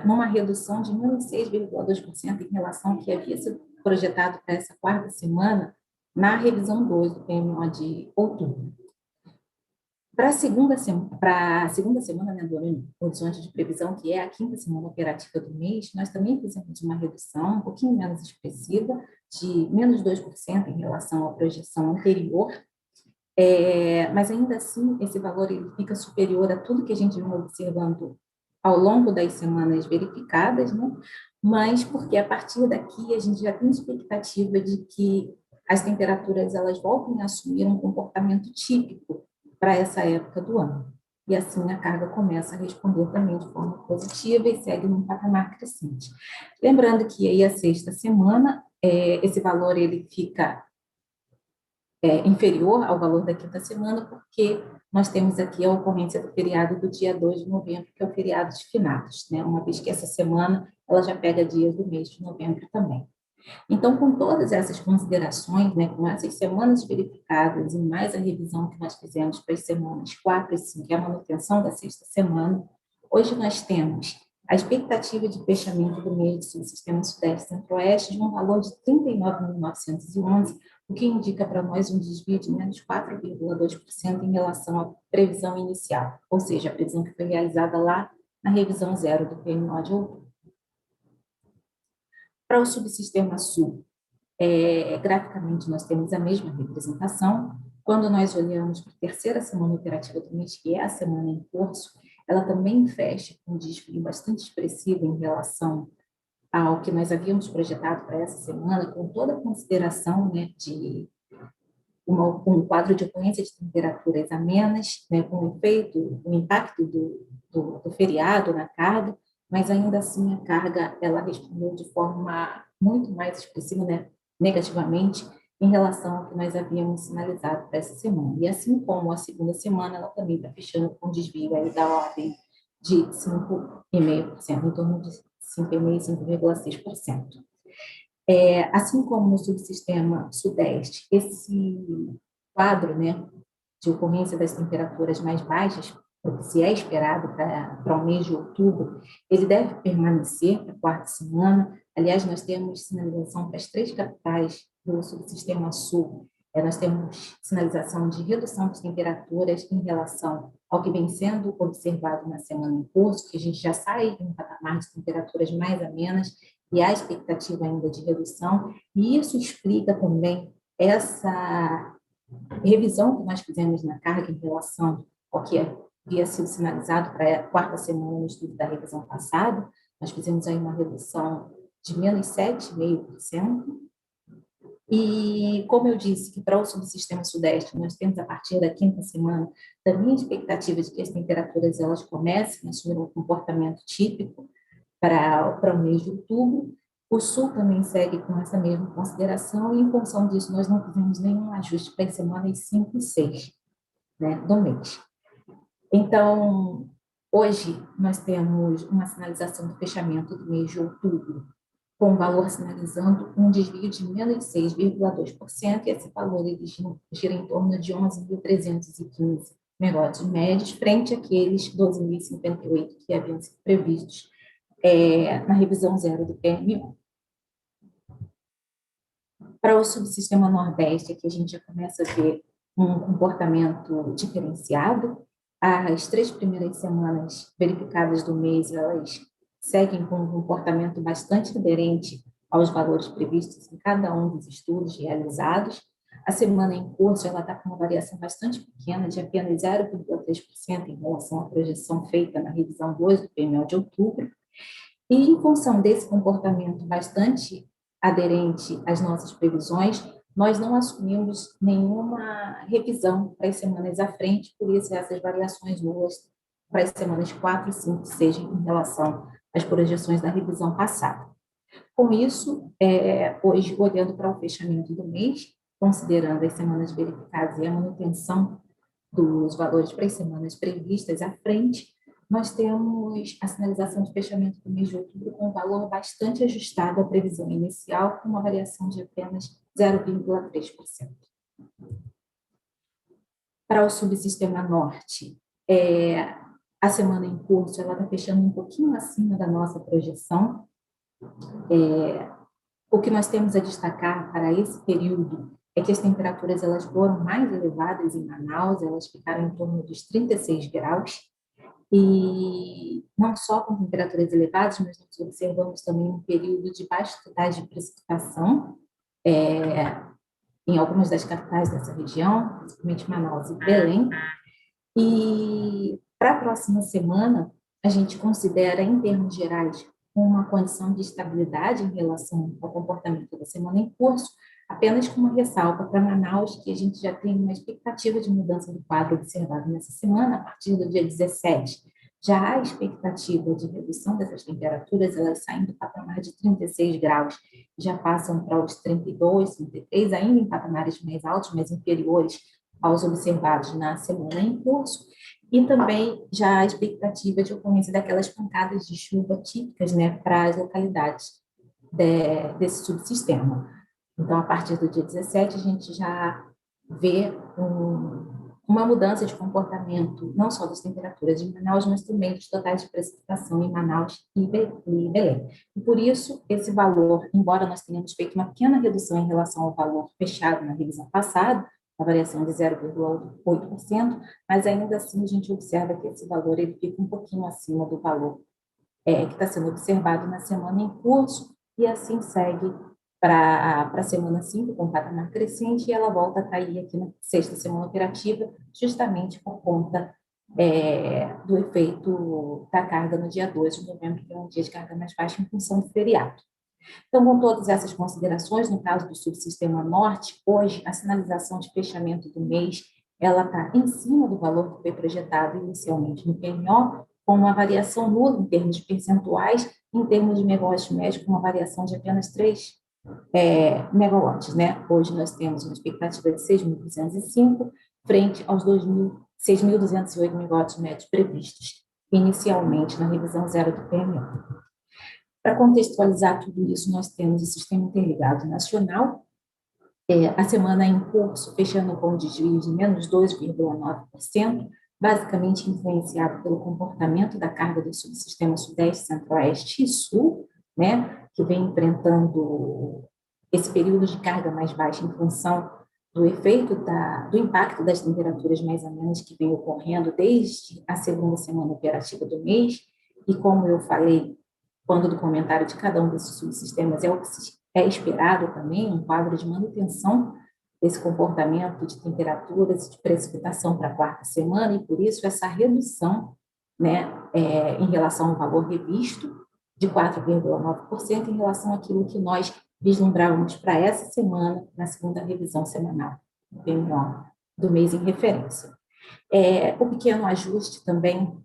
numa redução de menos 6,2% em relação ao que havia sido projetado para essa quarta semana na revisão 2 do PMO de outubro. Para a segunda semana, né, do horizonte de previsão, que é a quinta semana operativa do mês, nós também fizemos uma redução um pouquinho menos expressiva, de menos 2% em relação à projeção anterior, mas ainda assim esse valor ele fica superior a tudo que a gente vem observando ao longo das semanas verificadas, né? Mas porque a partir daqui a gente já tem expectativa de que as temperaturas elas voltem a assumir um comportamento típico para essa época do ano. E assim a carga começa a responder também de forma positiva e segue num patamar crescente. Lembrando que aí a sexta semana, esse valor ele fica inferior ao valor da quinta semana, porque nós temos aqui a ocorrência do feriado do dia 2 de novembro, que é o feriado de finados, né? Uma vez que essa semana ela já pega dias do mês de novembro também. Então, com todas essas considerações, né, com essas semanas verificadas e mais a revisão que nós fizemos para as semanas 4 e 5, que é a manutenção da sexta semana, hoje nós temos a expectativa de fechamento do mês do subsistema Sudeste e Centro-Oeste de um valor de 39.911, o que indica para nós um desvio de menos 4,2% em relação à previsão inicial, ou seja, a previsão que foi realizada lá na revisão 0 do PMO de outubro. Para o subsistema Sul, graficamente nós temos a mesma representação. Quando nós olhamos para a terceira semana operativa do mês, que é a semana em curso, ela também fecha com um desvio bastante expressivo em relação ao que nós havíamos projetado para essa semana, com toda a consideração, né, de um quadro de ocorrência de temperaturas amenas, né, com o impacto do feriado na carga, mas ainda assim a carga ela respondeu de forma muito mais expressiva, né, negativamente, em relação ao que nós havíamos sinalizado para essa semana. E assim como a segunda semana, ela também está fechando com desvio aí da ordem de 5,5%, em torno de 5,5%, 5,6%. Assim como no subsistema Sudeste, esse quadro, né, de ocorrência das temperaturas mais baixas, o que se é esperado para o mês de outubro, ele deve permanecer para a quarta semana. Aliás, nós temos sinalização para as 3 capitais do subsistema Sul. Nós temos sinalização de redução das temperaturas em relação ao que vem sendo observado na semana em curso, que a gente já sai em um patamar de temperaturas mais amenas e há expectativa ainda de redução, e isso explica também essa revisão que nós fizemos na carga em relação ao que havia sido sinalizado para a quarta semana no estudo da revisão passada. Nós fizemos aí uma redução de menos 7,5%, e como eu disse que para o subsistema Sudeste nós temos a partir da quinta semana também a expectativa de que as temperaturas elas comecem a assumir um comportamento típico para o mês de outubro. O Sul também segue com essa mesma consideração e, em função disso, nós não fizemos nenhum ajuste para as semanas 5 e 6, né, do mês. Então, hoje, nós temos uma sinalização do fechamento do mês de outubro, com o valor sinalizando um desvio de menos 6,2%, e esse valor ele gira em torno de 11.315 megawatts médios, frente àqueles 12.058 que haviam sido previstos na revisão 0 do PMO. Para o subsistema Nordeste, aqui a gente já começa a ver um comportamento diferenciado. As 3 primeiras semanas verificadas do mês, elas seguem com um comportamento bastante aderente aos valores previstos em cada um dos estudos realizados. A semana em curso, ela está com uma variação bastante pequena, de apenas 0,3% em relação à projeção feita na revisão 2 do PMO de outubro. E, em função desse comportamento bastante aderente às nossas previsões, nós não assumimos nenhuma revisão para as semanas à frente, por isso essas variações nulas para as semanas 4 e 5 sejam em relação às projeções da revisão passada. Com isso, hoje, olhando para o fechamento do mês, considerando as semanas verificadas e a manutenção dos valores para as semanas previstas à frente, nós temos a sinalização de fechamento do mês de outubro com um valor bastante ajustado à previsão inicial, com uma variação de apenas 0,3%. Para o subsistema norte, a semana em curso ela está fechando um pouquinho acima da nossa projeção. O que nós temos a destacar para esse período é que as temperaturas elas foram mais elevadas em Manaus, elas ficaram em torno dos 36 graus, e não só com temperaturas elevadas, mas nós observamos também um período de baixa totalidade de precipitação em algumas das capitais dessa região, principalmente Manaus e Belém. E para a próxima semana, a gente considera, em termos gerais, uma condição de estabilidade em relação ao comportamento da semana em curso, apenas com uma ressalva para Manaus, que a gente já tem uma expectativa de mudança do quadro observado nessa semana, a partir do dia 17. Já há expectativa de redução dessas temperaturas, elas saem do patamar de 36 graus, já passam para os 32, 33, ainda em patamares mais altos, mas inferiores aos observados na semana em curso, e também já a expectativa de ocorrência daquelas pancadas de chuva típicas, né, para as localidades desse subsistema. Então, a partir do dia 17, a gente já vê uma mudança de comportamento, não só das temperaturas de Manaus, mas também dos totais de precipitação em Manaus e Belém. E por isso, esse valor, embora nós tenhamos feito uma pequena redução em relação ao valor fechado na revisão passada, a variação de 0,8%, mas ainda assim a gente observa que esse valor ele fica um pouquinho acima do valor que está sendo observado na semana em curso, e assim segue para a semana 5, com patamar crescente, e ela volta a cair aqui na sexta semana operativa, justamente por conta do efeito da carga no dia 2 de novembro, que é um dia de carga mais baixa em função do feriado. Então, com todas essas considerações, no caso do subsistema norte, hoje a sinalização de fechamento do mês ela está em cima do valor que foi projetado inicialmente no PMO, com uma variação nula em termos de percentuais, em termos de megawatts médio, com uma variação de apenas 3 megawatts, né? Hoje nós temos uma expectativa de 6.205, frente aos 6.208 megawatts médios previstos inicialmente na revisão zero do PMO. Para contextualizar tudo isso, nós temos o Sistema Interligado Nacional, a semana em curso, fechando com um desvio de menos 2,9%, basicamente influenciado pelo comportamento da carga do subsistema Sudeste, Centro-Oeste e Sul, né, que vem enfrentando esse período de carga mais baixa em função do efeito do impacto das temperaturas mais amenas que vem ocorrendo desde a segunda semana operativa do mês, e como eu falei, quando do comentário de cada um desses subsistemas é o que é esperado também, um quadro de manutenção desse comportamento de temperaturas e de precipitação para a quarta semana, e por isso essa redução, né, em relação ao valor revisto, de 4,9% em relação àquilo que nós vislumbrávamos para essa semana, na segunda revisão semanal do PMO do mês em referência. O pequeno ajuste também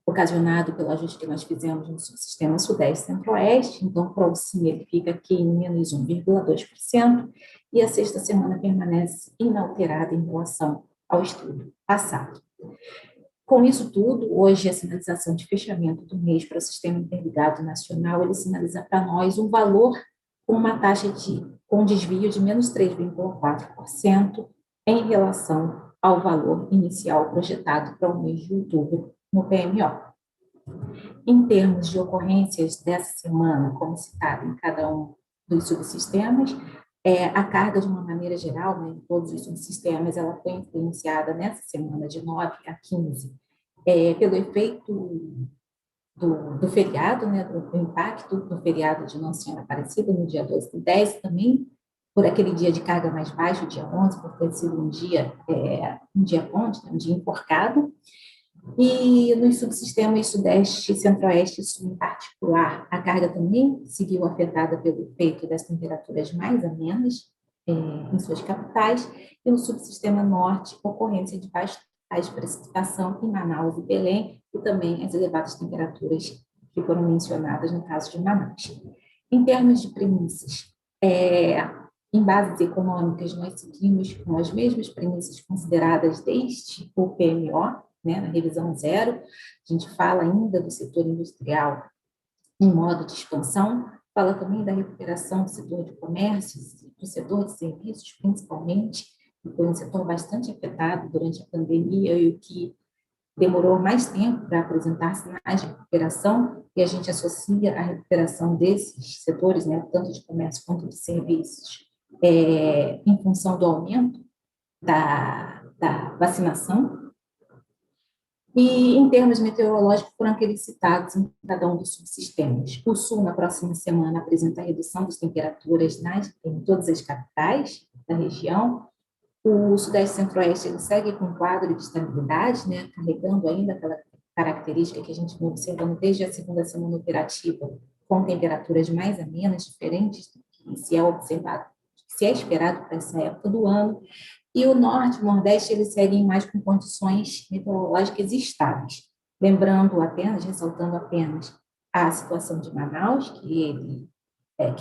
ocasionado pelo ajuste que nós fizemos no subsistema Sudeste Centro-Oeste, então para o CIM ele fica aqui em menos 1,2%, e a sexta semana permanece inalterada em relação ao estudo passado. Com isso tudo, hoje a sinalização de fechamento do mês para o Sistema Interligado Nacional, ele sinaliza para nós um valor com uma taxa com desvio de menos 3,4% em relação ao valor inicial projetado para o mês de outubro no PMO. Em termos de ocorrências dessa semana, como citado em cada um dos subsistemas, a carga, de uma maneira geral, né, em todos os subsistemas, ela foi influenciada nessa semana de 9 a 15 pelo efeito do feriado, né, do impacto do feriado de Nossa Senhora Aparecida no dia 12 do 10, também por aquele dia de carga mais baixa, o dia 11, por ter sido um dia ponte, um dia enforcado. E nos subsistemas Sudeste, Centro-Oeste e Sul em particular, a carga também seguiu afetada pelo efeito das temperaturas mais amenas em suas capitais, e no subsistema Norte, ocorrência de baixa de precipitação em Manaus e Belém, e também as elevadas temperaturas que foram mencionadas no caso de Manaus. Em termos de premissas, Em bases econômicas, nós seguimos com as mesmas premissas consideradas desde o PMO, né, na revisão 0. A gente fala ainda do setor industrial em modo de expansão, fala também da recuperação do setor de comércio, do setor de serviços, principalmente, que foi um setor bastante afetado durante a pandemia e o que demorou mais tempo para apresentar sinais de recuperação, e a gente associa a recuperação desses setores, né, tanto de comércio quanto de serviços, em função do aumento da vacinação. E, em termos meteorológicos, foram aqueles citados em cada um dos subsistemas. O Sul, na próxima semana, apresenta a redução das temperaturas em todas as capitais da região. O Sudeste e Centro-Oeste ele segue com um quadro de estabilidade, né, carregando ainda aquela característica que a gente vem observando desde a segunda semana operativa, com temperaturas mais amenas, diferentes do que se é observado, que se é esperado para essa época do ano. E o Norte e o Nordeste, eles seguem mais com condições meteorológicas estáveis. Lembrando apenas, ressaltando apenas a situação de Manaus, que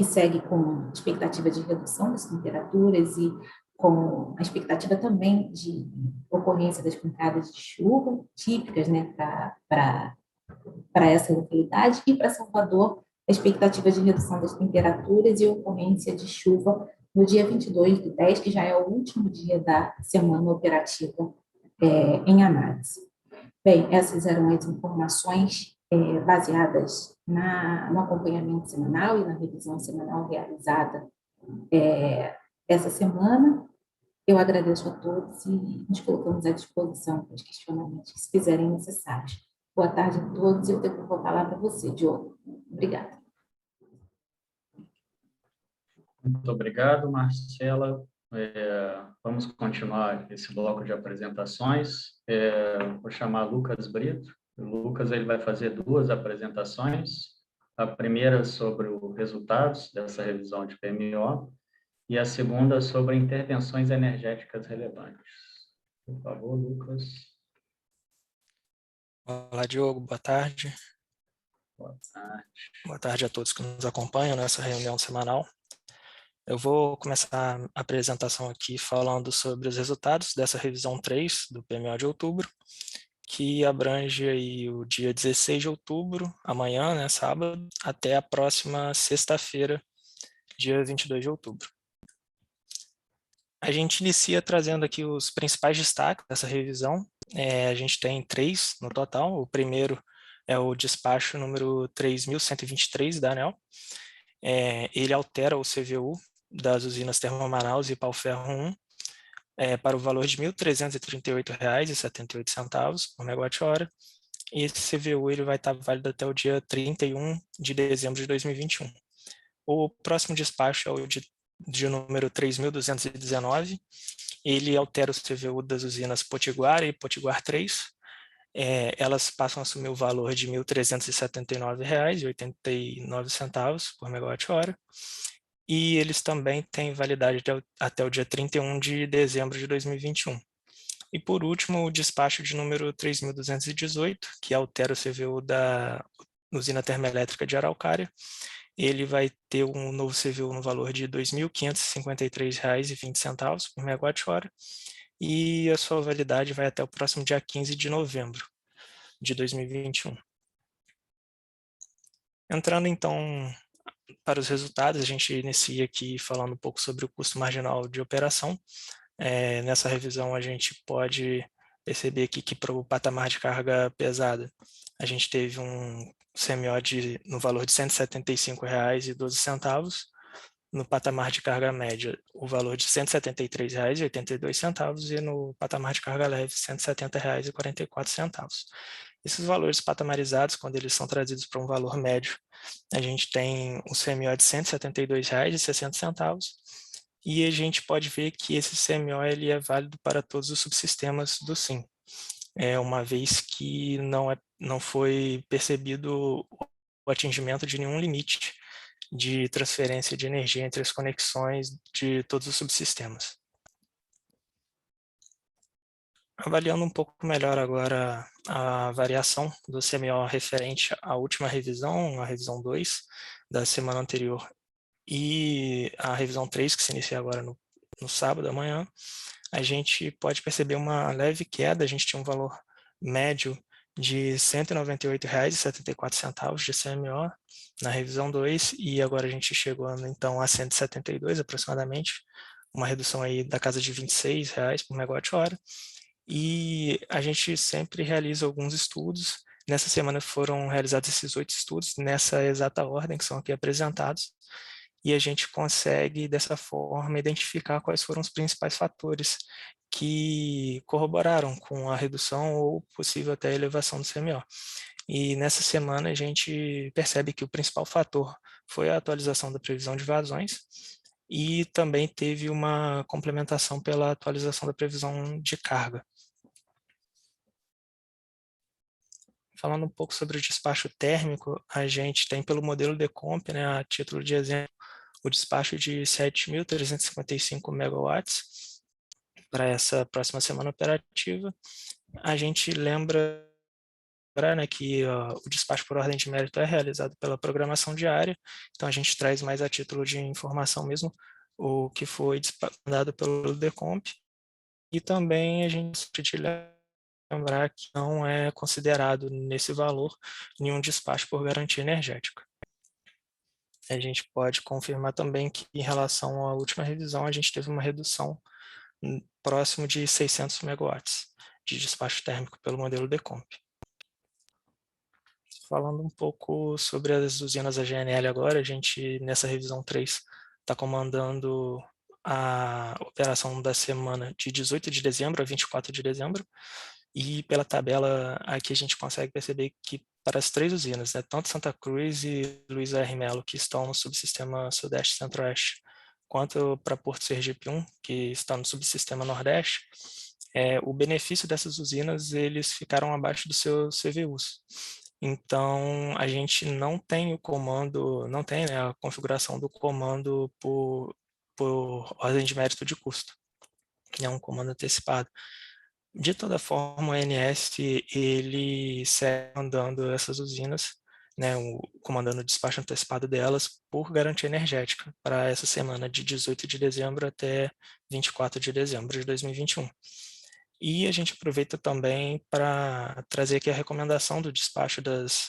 segue com expectativa de redução das temperaturas e com a expectativa também de ocorrência das pancadas de chuva típicas, né, para essa localidade, e para Salvador, a expectativa de redução das temperaturas e ocorrência de chuva no dia 22/10, que já é o último dia da semana operativa em análise. Bem, essas eram as informações baseadas no acompanhamento semanal e na revisão semanal realizada essa semana. Eu agradeço a todos e nos colocamos à disposição para os questionamentos que se fizerem necessários. Boa tarde a todos e eu devolvo a palavra a você, Diogo. Obrigada. Muito obrigado, Marcela. Vamos continuar esse bloco de apresentações. Vou chamar Lucas Brito. O Lucas ele vai fazer 2 apresentações. A primeira sobre os resultados dessa revisão de PMO e a segunda sobre intervenções energéticas relevantes. Por favor, Lucas. Olá, Diogo. Boa tarde. Boa tarde. Boa tarde a todos que nos acompanham nessa reunião semanal. Eu vou começar a apresentação aqui falando sobre os resultados dessa revisão 3 do PMO de outubro, que abrange aí o dia 16 de outubro, amanhã, né, sábado, até a próxima sexta-feira, dia 22 de outubro. A gente inicia trazendo aqui os principais destaques dessa revisão. A gente tem 3 no total. O primeiro é o despacho número 3.123 da ANEEL. Ele altera o CVU das usinas Termomanaus e Pau-Ferro 1 para o valor de R$ 1.338,78 por megawatt-hora. E esse CVU ele vai estar válido até o dia 31 de dezembro de 2021. O próximo despacho é o de número 3.219. Ele altera o CVU das usinas Potiguar e Potiguar 3. Elas passam a assumir o valor de R$ 1.379,89 por megawatt-hora. E eles também têm validade até o dia 31 de dezembro de 2021. E, por último, o despacho de número 3.218, que altera o CVU da usina termoelétrica de Araucária. Ele vai ter um novo CVU no valor de R$ 2.553,20 por megawatt-hora, e a sua validade vai até o próximo dia 15 de novembro de 2021. Entrando, então, para os resultados, a gente inicia aqui falando um pouco sobre o custo marginal de operação. Nessa revisão, a gente pode perceber aqui que para o patamar de carga pesada, a gente teve um CMO no valor de R$ 175,12, no patamar de carga média, o valor de R$ 173,82 e no patamar de carga leve, R$ 170,44. Esses valores patamarizados, quando eles são trazidos para um valor médio, a gente tem um CMO de R$ 172,60 e a gente pode ver que esse CMO ele é válido para todos os subsistemas do SIM, uma vez que não foi percebido o atingimento de nenhum limite de transferência de energia entre as conexões de todos os subsistemas. Avaliando um pouco melhor agora a variação do CMO referente à última revisão, a revisão 2 da semana anterior e a revisão 3, que se inicia agora no sábado amanhã, a gente pode perceber uma leve queda. A gente tinha um valor médio de R$ 198,74 de CMO na revisão 2, e agora a gente chegou então a 172 aproximadamente, uma redução aí da casa de R$ 26 por megawatt-hora. E a gente sempre realiza alguns estudos. Nessa semana foram realizados esses 8 estudos, nessa exata ordem que são aqui apresentados, e a gente consegue, dessa forma, identificar quais foram os principais fatores que corroboraram com a redução ou possível até elevação do CMO. E nessa semana a gente percebe que o principal fator foi a atualização da previsão de vazões, e também teve uma complementação pela atualização da previsão de carga. Falando um pouco sobre o despacho térmico, a gente tem pelo modelo Decomp, né, a título de exemplo, o despacho de 7.355 megawatts para essa próxima semana operativa. A gente lembra, né, que o despacho por ordem de mérito é realizado pela programação diária, então a gente traz mais a título de informação mesmo o que foi dado pelo Decomp, e também a gente lembrar que não é considerado nesse valor nenhum despacho por garantia energética. A gente pode confirmar também que, em relação à última revisão, a gente teve uma redução próximo de 600 megawatts de despacho térmico pelo modelo Decomp. Falando um pouco sobre as usinas AGNL agora, a gente, nessa revisão 3, está comandando a operação da semana de 18 de dezembro a 24 de dezembro, e pela tabela aqui a gente consegue perceber que para as 3 usinas, né, tanto Santa Cruz e Luiz R. Melo, que estão no subsistema Sudeste Centro-Oeste, quanto para Porto Sergipe 1, que está no subsistema Nordeste, o benefício dessas usinas, eles ficaram abaixo dos seus CVUs. Então, a gente não tem o comando, não tem, né, a configuração do comando por ordem de mérito de custo. É um comando antecipado. De toda forma, o ANS, ele segue mandando essas usinas, né, comandando o despacho antecipado delas por garantia energética para essa semana de 18 de dezembro até 24 de dezembro de 2021. E a gente aproveita também para trazer aqui a recomendação do despacho das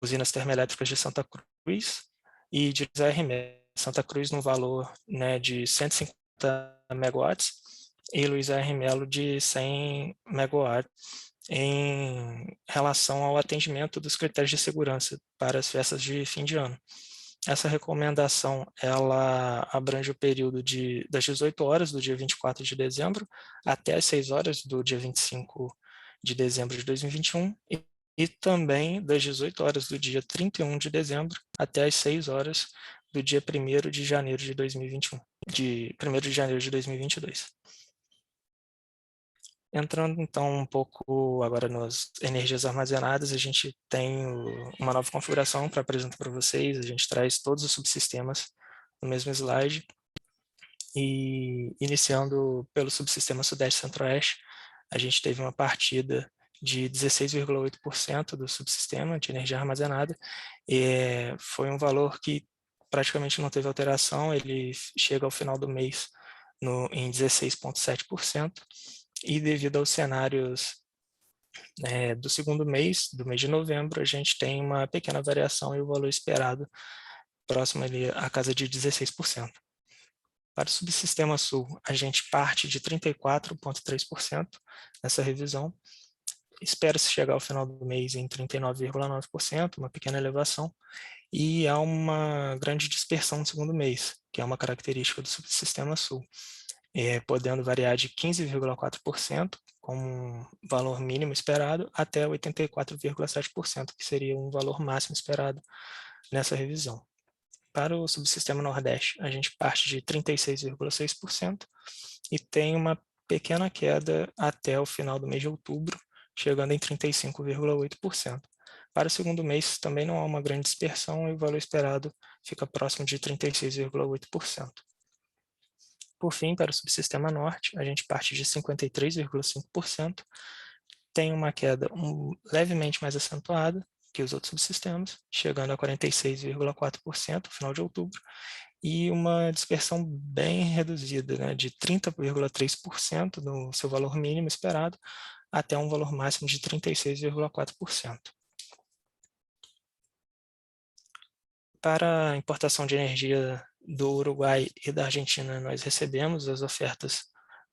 usinas termoelétricas de Santa Cruz e de RME. Santa Cruz no valor, né, de 150 megawatts e Luiz R. Melo de 100 megawatts em relação ao atendimento dos critérios de segurança para as festas de fim de ano. Essa recomendação, ela abrange o período das 18 horas do dia 24 de dezembro até as 6 horas do dia 25 de dezembro de 2021 e também das 18 horas do dia 31 de dezembro até as 6 horas do dia 1º de janeiro de 2021, de 1º de janeiro de 2022. Entrando então um pouco agora nas energias armazenadas, a gente tem uma nova configuração para apresentar para vocês. A gente traz todos os subsistemas no mesmo slide. E iniciando pelo subsistema Sudeste Centro-Oeste, a gente teve uma partida de 16,8% do subsistema de energia armazenada. E foi um valor que praticamente não teve alteração, ele chega ao final do mês em 16,7%. E devido aos cenários do segundo mês, do mês de novembro, a gente tem uma pequena variação e o valor esperado próximo ali à casa de 16%. Para o subsistema sul, a gente parte de 34,3% nessa revisão. Espera-se chegar ao final do mês em 39,9%, uma pequena elevação, e há uma grande dispersão no segundo mês, que é uma característica do subsistema sul. Podendo variar de 15,4%, como valor mínimo esperado, até 84,7%, que seria um valor máximo esperado nessa revisão. Para o subsistema Nordeste, a gente parte de 36,6% e tem uma pequena queda até o final do mês de outubro, chegando em 35,8%. Para o segundo mês, também não há uma grande dispersão e o valor esperado fica próximo de 36,8%. Por fim, para o subsistema Norte, a gente parte de 53,5%, tem uma queda levemente mais acentuada, que os outros subsistemas, chegando a 46,4% no final de outubro, e uma dispersão bem reduzida, né, de 30,3% do seu valor mínimo esperado até um valor máximo de 36,4%. Para a importação de energia do Uruguai e da Argentina, nós recebemos as ofertas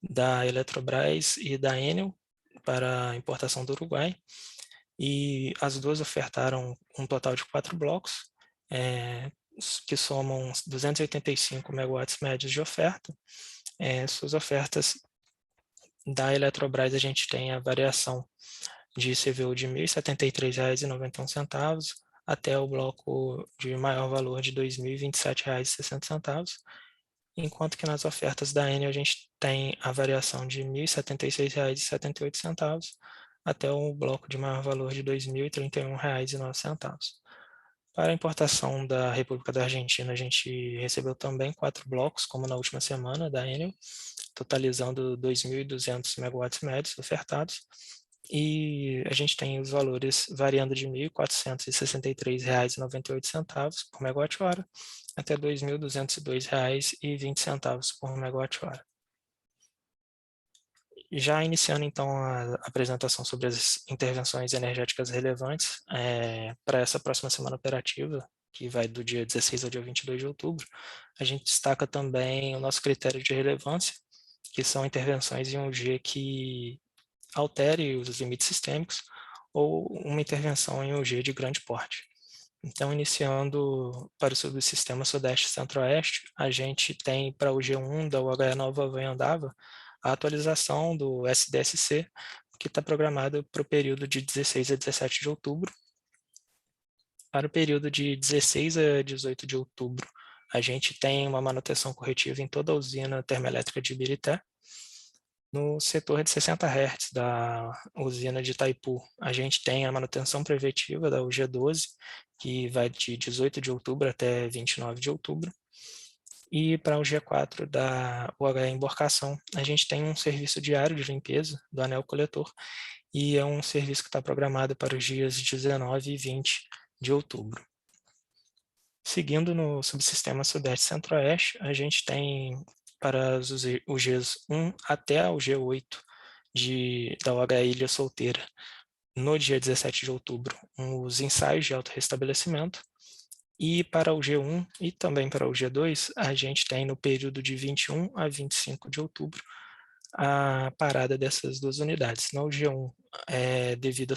da Eletrobras e da Enel para a importação do Uruguai, e as duas ofertaram um total de 4 blocos, que somam 285 megawatts médios de oferta. Suas ofertas da Eletrobras, a gente tem a variação de CVU de R$ 1.073,91 até o bloco de maior valor de R$ 2.027,60, enquanto que nas ofertas da Enel a gente tem a variação de R$ 1.076,78 até o bloco de maior valor de R$ 2.031,09. Para a importação da República da Argentina, a gente recebeu também 4 blocos, como na última semana, da Enel, totalizando 2.200 megawatts médios ofertados, e a gente tem os valores variando de R$ 1.463,98 por megawatt-hora até R$ 2.202,20 por megawatt-hora. Já iniciando, então, a apresentação sobre as intervenções energéticas relevantes para essa próxima semana operativa, que vai do dia 16 ao dia 22 de outubro, a gente destaca também o nosso critério de relevância, que são intervenções em UG que altere os limites sistêmicos ou uma intervenção em UG de grande porte. Então, iniciando para o subsistema Sudeste e Centro-Oeste, a gente tem para o G1 da UHE Nova Vanhandava a atualização do SDSC, que está programado para o período de 16 a 17 de outubro. Para o período de 16 a 18 de outubro, a gente tem uma manutenção corretiva em toda a usina termoelétrica de Ibirité. No setor de 60 Hz da usina de Itaipu, a gente tem a manutenção preventiva da UG12, que vai de 18 de outubro até 29 de outubro. E para o G4 da UHE Emborcação, a gente tem um serviço diário de limpeza do anel coletor, e é um serviço que está programado para os dias 19 e 20 de outubro. Seguindo no subsistema Sudeste e Centro-Oeste, a gente tem para os Gs 1 até o G8 da UHE Ilha Solteira, no dia 17 de outubro, os ensaios de autorrestabelecimento. E para o G1 e também para o G2, a gente tem no período de 21 a 25 de outubro a parada dessas duas unidades. No G1, devido à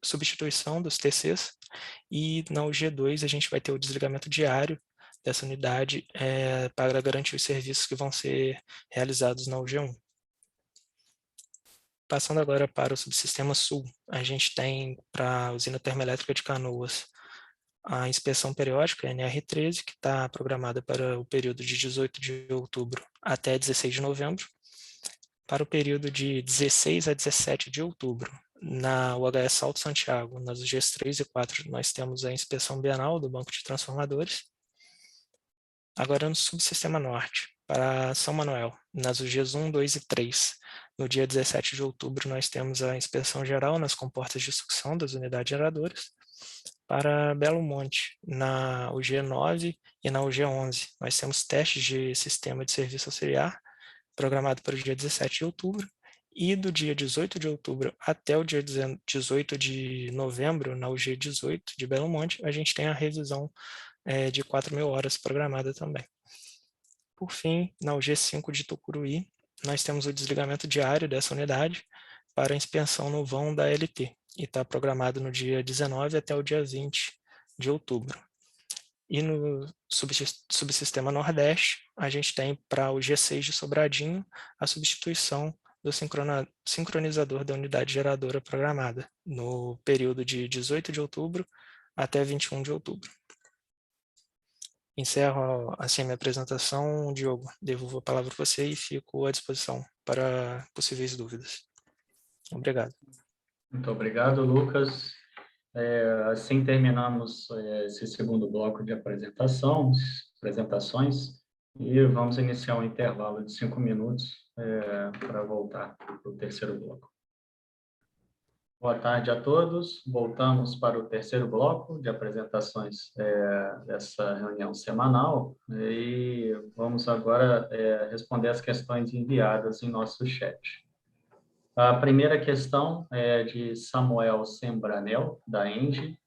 substituição dos TCs, e na G2 a gente vai ter o desligamento diário dessa unidade para garantir os serviços que vão ser realizados na G1. Passando agora para o subsistema Sul, a gente tem para a usina termoelétrica de Canoas a inspeção periódica NR13, que está programada para o período de 18 de outubro até 16 de novembro. Para o período de 16 a 17 de outubro, na UHE Salto Santiago, nas UGs 3 e 4, nós temos a inspeção bienal do Banco de Transformadores. Agora no subsistema Norte, para São Manuel, nas UGs 1, 2 e 3, no dia 17 de outubro, nós temos a inspeção geral nas comportas de sucção das unidades geradoras. Para Belo Monte, na UG9 e na UG11, nós temos testes de sistema de serviço auxiliar, programado para o dia 17 de outubro, e do dia 18 de outubro até o dia 18 de novembro, na UG18 de Belo Monte, a gente tem a revisão de 4.000 horas programada também. Por fim, na UG5 de Tucuruí, nós temos o desligamento diário dessa unidade para a inspeção no vão da LT, e está programado no dia 19 até o dia 20 de outubro. E no subsistema Nordeste, a gente tem para o G6 de Sobradinho a substituição do sincronizador da unidade geradora programada, no período de 18 de outubro até 21 de outubro. Encerro assim a minha apresentação, Diogo. Devolvo a palavra para você e fico à disposição para possíveis dúvidas. Obrigado. Muito obrigado, Lucas. Assim terminamos esse segundo bloco de apresentações, e vamos iniciar um intervalo de 5 minutos para voltar para o terceiro bloco. Boa tarde a todos. Voltamos para o terceiro bloco de apresentações dessa reunião semanal e vamos agora responder as questões enviadas em nosso chat. A primeira questão é de Samuel Sembranel, da ENGIE.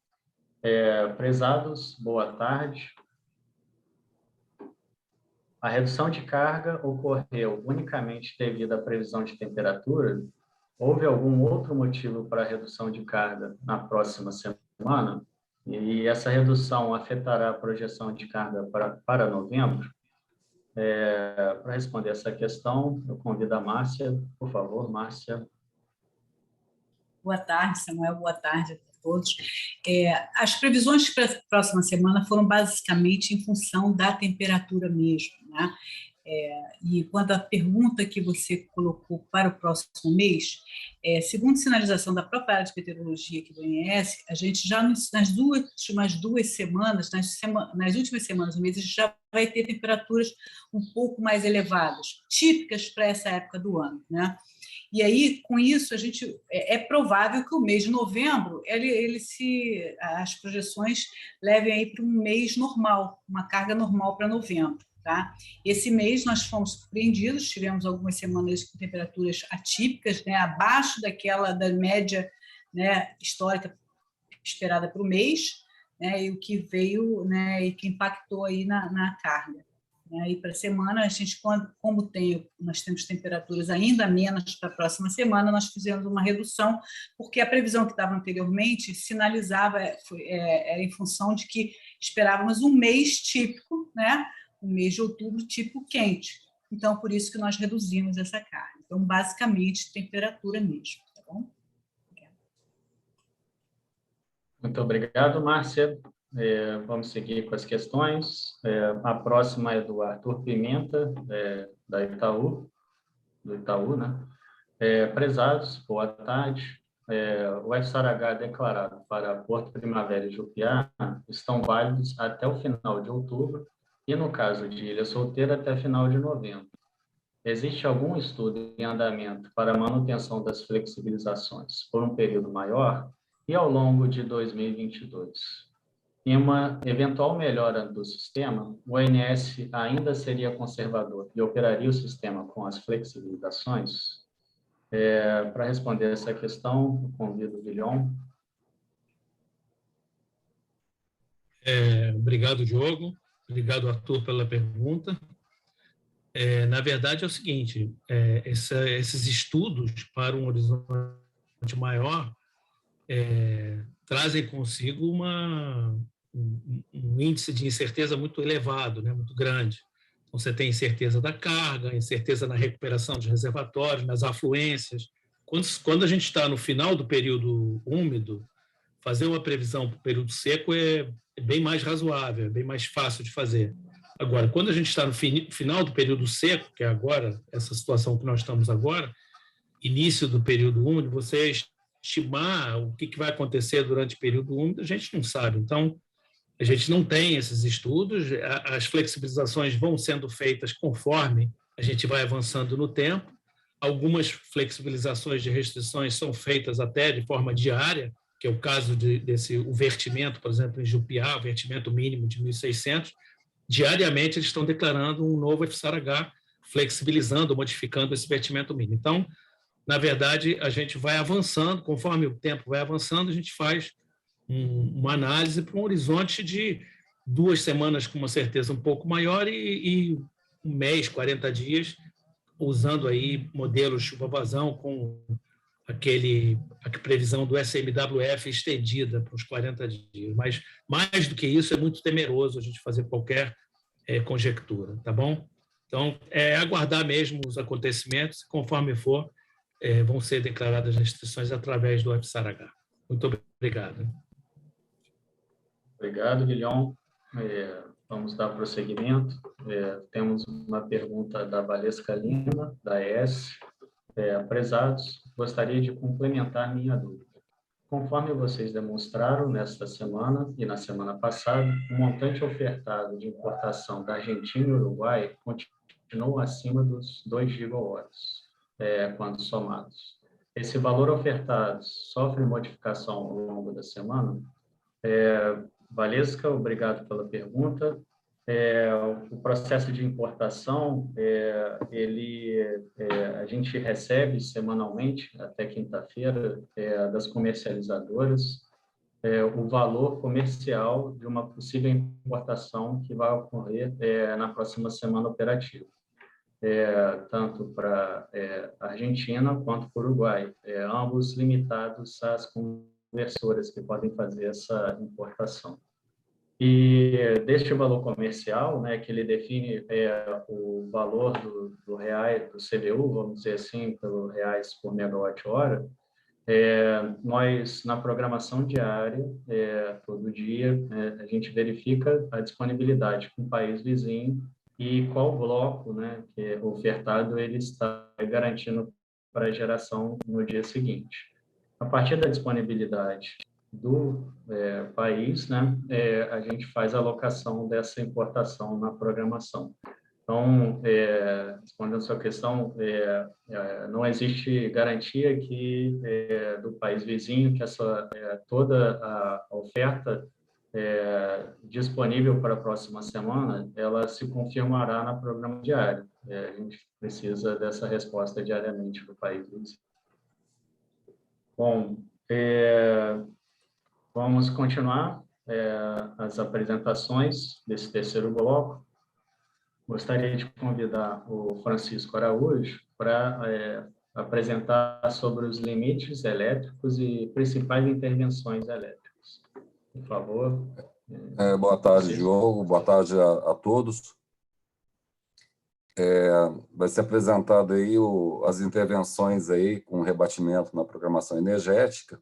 Prezados, boa tarde. A redução de carga ocorreu unicamente devido à previsão de temperatura? Houve algum outro motivo para a redução de carga na próxima semana? E essa redução afetará a projeção de carga para novembro? Para responder essa questão, eu convido a Márcia. Por favor, Márcia. Boa tarde, Samuel. Boa tarde a todos. As previsões para a próxima semana foram basicamente em função da temperatura mesmo, né? E quanto à pergunta que você colocou para o próximo mês, segundo sinalização da própria área de meteorologia aqui do INS, a gente já nas últimas 2 semanas, nas últimas semanas do mês, a gente já vai ter temperaturas um pouco mais elevadas, típicas para essa época do ano, né? E aí, com isso, a gente é provável que o mês de novembro, as projeções levem aí para um mês normal, uma carga normal para novembro. Tá? Esse mês nós fomos surpreendidos, tivemos algumas semanas com temperaturas atípicas, né, abaixo daquela da média, né, histórica esperada para o mês, né, e o que veio, né, e que impactou aí na carga. E para a semana, a gente, nós temos temperaturas ainda menos para a próxima semana, nós fizemos uma redução, porque a previsão que estava anteriormente sinalizava, era em função de que esperávamos um mês típico, né, um mês de outubro tipo quente. Então, por isso que nós reduzimos essa carga. Então, basicamente, temperatura mesmo, tá bom? Obrigada. Muito obrigado, Márcia. Vamos seguir com as questões. A próxima é do Arthur Pimenta, do Itaú, né? Prezados, boa tarde. O FSARH declarado para Porto Primavera e Jupiá estão válidos até o final de outubro e, no caso de Ilha Solteira, até final de novembro. Existe algum estudo em andamento para a manutenção das flexibilizações por um período maior e ao longo de 2022? Em uma eventual melhora do sistema, o ONS ainda seria conservador e operaria o sistema com as flexibilizações? Para responder essa questão, eu convido o Guilhom. Obrigado, Diogo. Obrigado, Arthur, pela pergunta. Na verdade, é o seguinte, esses estudos para um horizonte maior trazem consigo um índice de incerteza muito elevado, né, muito grande. Então, você tem incerteza da carga, incerteza na recuperação dos reservatórios, nas afluências. Quando a gente está no final do período úmido, fazer uma previsão para o período seco é bem mais razoável, é bem mais fácil de fazer. Agora, quando a gente está no final do período seco, que é agora, essa situação que nós estamos agora, início do período úmido, você estimar o que vai acontecer durante o período úmido, a gente não sabe. Então, a gente não tem esses estudos, as flexibilizações vão sendo feitas conforme a gente vai avançando no tempo. Algumas flexibilizações de restrições são feitas até de forma diária, que é o caso o vertimento, por exemplo, em Jupiá, o vertimento mínimo de 1.600. Diariamente, eles estão declarando um novo FSARH, flexibilizando, modificando esse vertimento mínimo. Então, na verdade, a gente vai avançando, conforme o tempo vai avançando, a gente faz uma análise para um horizonte de 2 semanas com uma certeza um pouco maior e um mês, 40 dias, usando aí modelos chuva-vazão com a previsão do SMWF estendida para os 40 dias. Mas, mais do que isso, é muito temeroso a gente fazer qualquer conjectura, tá bom? Então, aguardar mesmo os acontecimentos, conforme for, vão ser declaradas restrições através do FSARH. Muito obrigado. Obrigado, Guilhom. Vamos dar prosseguimento. Temos uma pergunta da Valesca Lima, da ES. Prezados, gostaria de complementar minha dúvida. Conforme vocês demonstraram nesta semana e na semana passada, o montante ofertado de importação da Argentina e Uruguai continua acima dos 2 gigawatts, quando somados. esse valor ofertado sofre modificação ao longo da semana? Valesca, obrigado pela pergunta. O processo de importação, a gente recebe semanalmente, até quinta-feira, das comercializadoras, o valor comercial de uma possível importação que vai ocorrer na próxima semana operativa, tanto para a Argentina quanto para o Uruguai, ambos limitados às conversoras que podem fazer essa importação. E deste valor comercial, né, que ele define o valor do real, do CBU, vamos dizer assim, pelo reais por megawatt-hora, nós, na programação diária, todo dia, a gente verifica a disponibilidade com o país vizinho e qual bloco, né, que é ofertado ele está garantindo para a geração no dia seguinte. A partir da disponibilidade do país, né, a gente faz a alocação dessa importação na programação. Então, respondendo a sua questão, não existe garantia que do país vizinho que toda a oferta disponível para a próxima semana, ela se confirmará na programa diário. A gente precisa dessa resposta diariamente do país vizinho. Bom, vamos continuar as apresentações desse terceiro bloco. Gostaria de convidar o Francisco Araújo para apresentar sobre os limites elétricos e principais intervenções elétricas. Por favor. Boa tarde, Diogo. Boa tarde a todos. Vai ser apresentado aí as intervenções aí com rebatimento na programação energética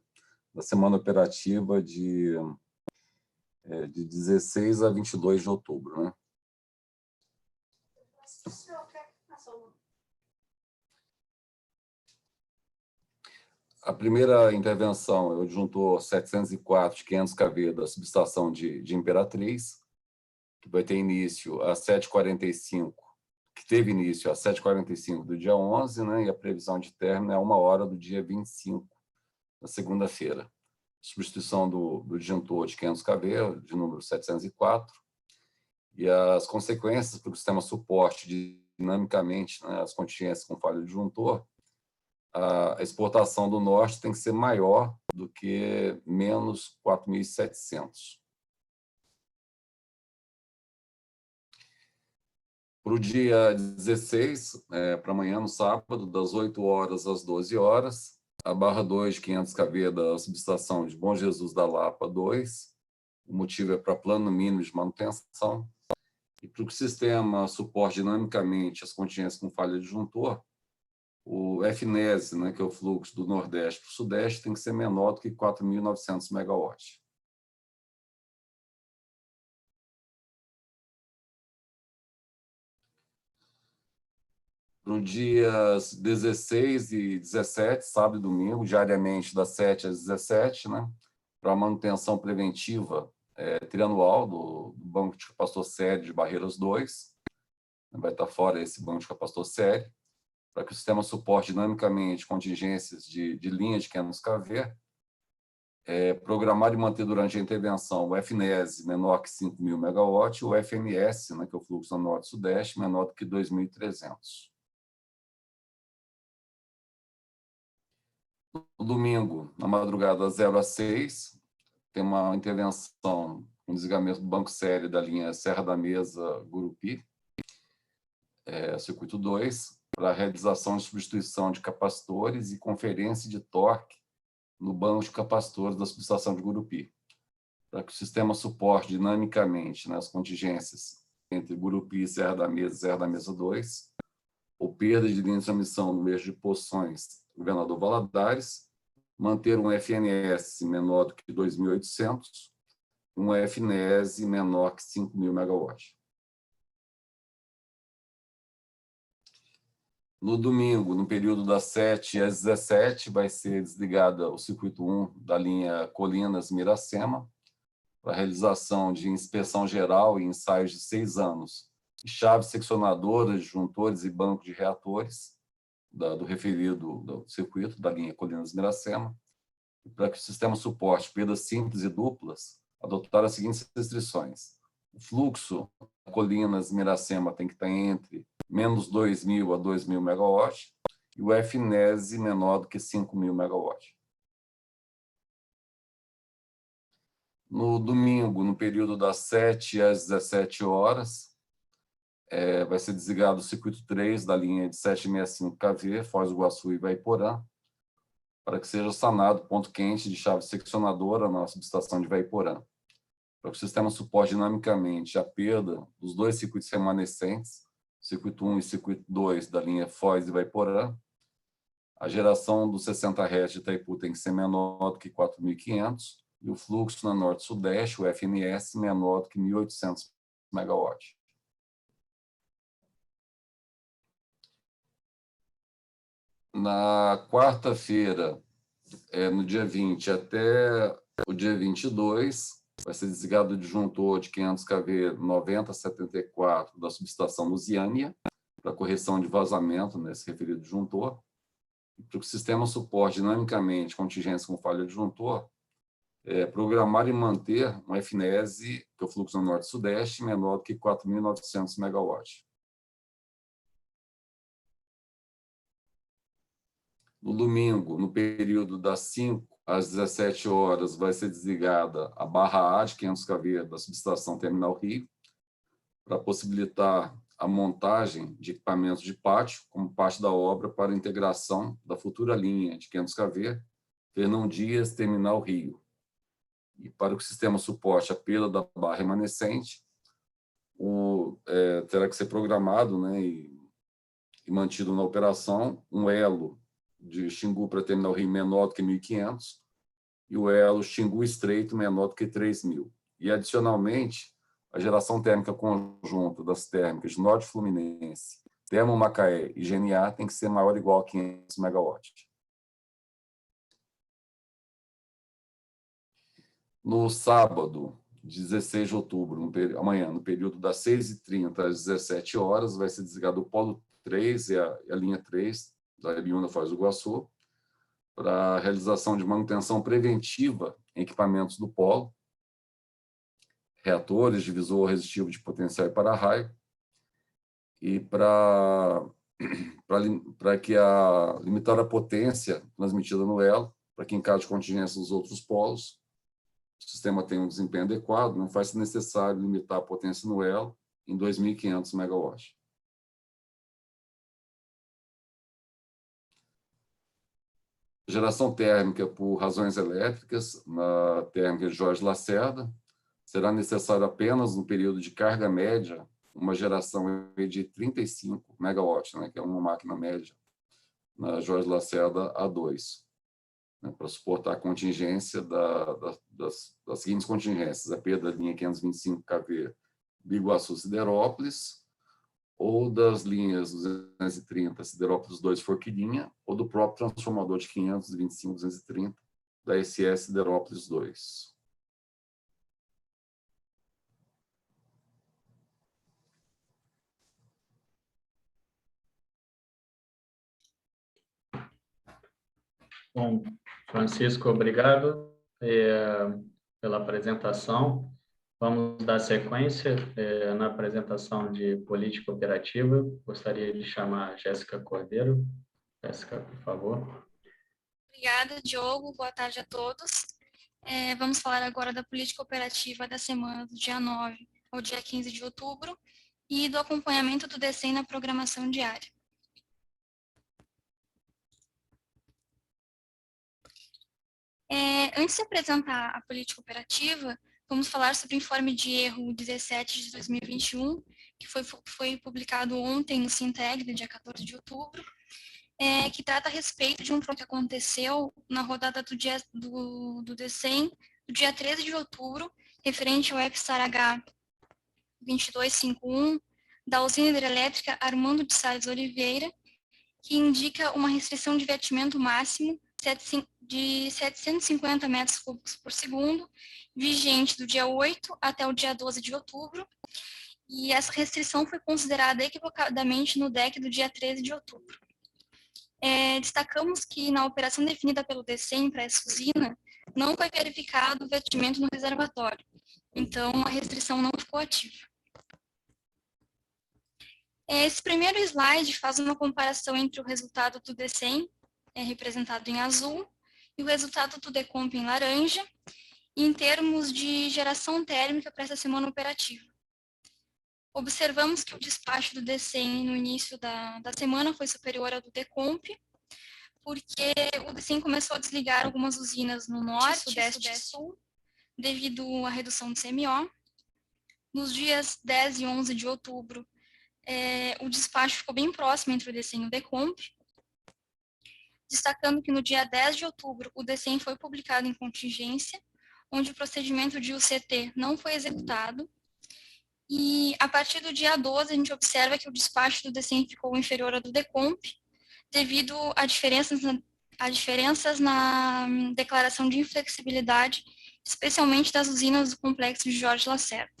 da semana operativa de 16 a 22 de outubro, né? A primeira intervenção é o disjuntor 704 de 500 kV da subestação de Imperatriz, que vai ter início às 7h45, que teve início às 7h45 do dia 11, né, e a previsão de término é 1h do dia 25, na segunda-feira. Substituição do disjuntor de 500 kV, de número 704, e as consequências para o sistema suporte dinamicamente, né, as contingências com falha de disjuntor, a exportação do norte tem que ser maior do que menos 4.700. Para o dia 16, para amanhã, no sábado, das 8 horas às 12 horas, a barra 2 de 500 kV da subestação de Bom Jesus da Lapa 2, o motivo é para plano mínimo de manutenção, e para o sistema suporte dinamicamente as contingências com falha de disjuntor, o FNES, né, que é o fluxo do Nordeste para o Sudeste, tem que ser menor do que 4.900 MW. Para os dias 16 e 17, sábado e domingo, diariamente das 7 às 17, né, para a manutenção preventiva trianual do banco de capacitor série de Barreiras 2. Vai estar fora esse banco de capacitor série, para que o sistema suporte dinamicamente contingências de linha de 500 kV, programar e manter durante a intervenção o FNES menor que 5.000 MW e o FNS, né, que é o fluxo do Norte-Sudeste, menor do que 2.300. No domingo, na madrugada, 0 às 6, tem uma intervenção, um desligamento do banco série da linha Serra da Mesa, Gurupi, circuito 2, para a realização de substituição de capacitores e conferência de torque no banco de capacitores da subestação de Gurupi, para que o sistema suporte dinamicamente nas contingências entre Gurupi e Serra da Mesa 2, ou perda de linha de transmissão no eixo de posições Governador Valadares, manter um FNS menor do que 2.800, um FNES menor que 5.000 MW. No domingo, no período das 7 às 17, vai ser desligada o circuito 1 da linha Colinas-Miracema, para a realização de inspeção geral e ensaios de 6 anos, de chaves seccionadoras, disjuntores e banco de reatores, do referido do circuito da linha Colinas-Miracema, para que o sistema suporte perdas simples e duplas, adotar as seguintes restrições. O fluxo Colinas-Miracema tem que estar entre menos 2.000 a 2.000 MW e o FNES menor do que 5.000 MW. No domingo, no período das 7 às 17 horas, vai ser desligado o circuito 3 da linha de 765 kV, Foz do Iguaçu e Ivaiporã, para que seja sanado ponto quente de chave seccionadora na subestação de Ivaiporã, para que o sistema suporte dinamicamente a perda dos dois circuitos remanescentes, circuito 1 e circuito 2 da linha Foz e Ivaiporã. A geração dos 60 Hz de Itaipu tem que ser menor do que 4.500 e o fluxo na Norte-Sudeste, o FNS, menor do que 1.800 MW. Na quarta-feira, no dia 20 até o dia 22, vai ser desligado o disjuntor de 500 kV 9074 da subestação Lusiânia, para correção de vazamento nesse referido disjuntor. Para que o sistema suporte dinamicamente contingência com falha de disjuntor, programar e manter um FNES, que é o fluxo no Norte-Sudeste, menor do que 4.900 MW. No domingo, no período das 5 às 17 horas, vai ser desligada a barra A de 500 kV da subestação Terminal Rio, para possibilitar a montagem de equipamentos de pátio como parte da obra para a integração da futura linha de 500 kV, Fernão Dias, Terminal Rio. E para que o sistema suporte a perda da barra remanescente, terá que ser programado, né, e mantido na operação um elo de Xingu para Terminal Rio menor do que 1.500 e o elo Xingu estreito menor do que 3.000. E, adicionalmente, a geração térmica conjunta das térmicas de Norte Fluminense, Termomacaé e GNA tem que ser maior ou igual a 500 MW. No sábado, 16 de outubro, amanhã, no período das 6h30 às 17 horas, vai ser desligado o Polo 3 e a linha 3 da Ibiúna Foz do Iguaçu, para a realização de manutenção preventiva em equipamentos do polo, reatores, divisor resistivo de potencial e para-raio, e para limitar a potência transmitida no elo, para que, em caso de contingência dos outros polos, o sistema tenha um desempenho adequado, não faz necessário limitar a potência no elo em 2.500 MW. Geração térmica por razões elétricas, na térmica de Jorge Lacerda, será necessário apenas, no período de carga média, uma geração de 35 MW, né, que é uma máquina média, na Jorge Lacerda A2, né, para suportar a contingência das seguintes contingências: a perda da linha 525 kV Biguaçu Siderópolis, ou das linhas 230 Siderópolis 2 Forquilinha, ou do próprio transformador de 525-230 da SS Siderópolis 2. Bom, Francisco, obrigado pela apresentação. Vamos dar sequência na apresentação de política operativa. Gostaria de chamar a Jéssica Cordeiro. Jéssica, por favor. Obrigada, Diogo. Boa tarde a todos. Vamos falar agora da política operativa da semana do dia 9 ao dia 15 de outubro e do acompanhamento do DCEM na programação diária. Antes de apresentar a política operativa, vamos falar sobre o informe de erro 17 de 2021, que foi publicado ontem no Sinteg, no dia 14 de outubro, que trata a respeito de um problema que aconteceu na rodada do DCEM, do dia 13 de outubro, referente ao FSAR-H 2251, da usina hidrelétrica Armando de Salles Oliveira, que indica uma restrição de vertimento máximo de 750 metros cúbicos por segundo, vigente do dia 8 até o dia 12 de outubro, e essa restrição foi considerada equivocadamente no DEC do dia 13 de outubro. Destacamos que na operação definida pelo DECEM para essa usina, não foi verificado o vertimento no reservatório, então a restrição não ficou ativa. Esse primeiro slide faz uma comparação entre o resultado do DECEM, representado em azul, e o resultado do DECOMP em laranja, em termos de geração térmica para essa semana operativa. Observamos que o despacho do DECEM no início da semana foi superior ao do DECOMP, porque o DECEM começou a desligar algumas usinas no norte, sudeste e sul, devido à redução do CMO. Nos dias 10 e 11 de outubro, o despacho ficou bem próximo entre o DECEM e o DECOMP, destacando que no dia 10 de outubro o DECEM foi publicado em contingência, onde o procedimento de UCT não foi executado, e a partir do dia 12 a gente observa que o despacho do DECEM ficou inferior ao do DECOMP, devido a diferenças na declaração de inflexibilidade, especialmente das usinas do complexo de Jorge Lacerda.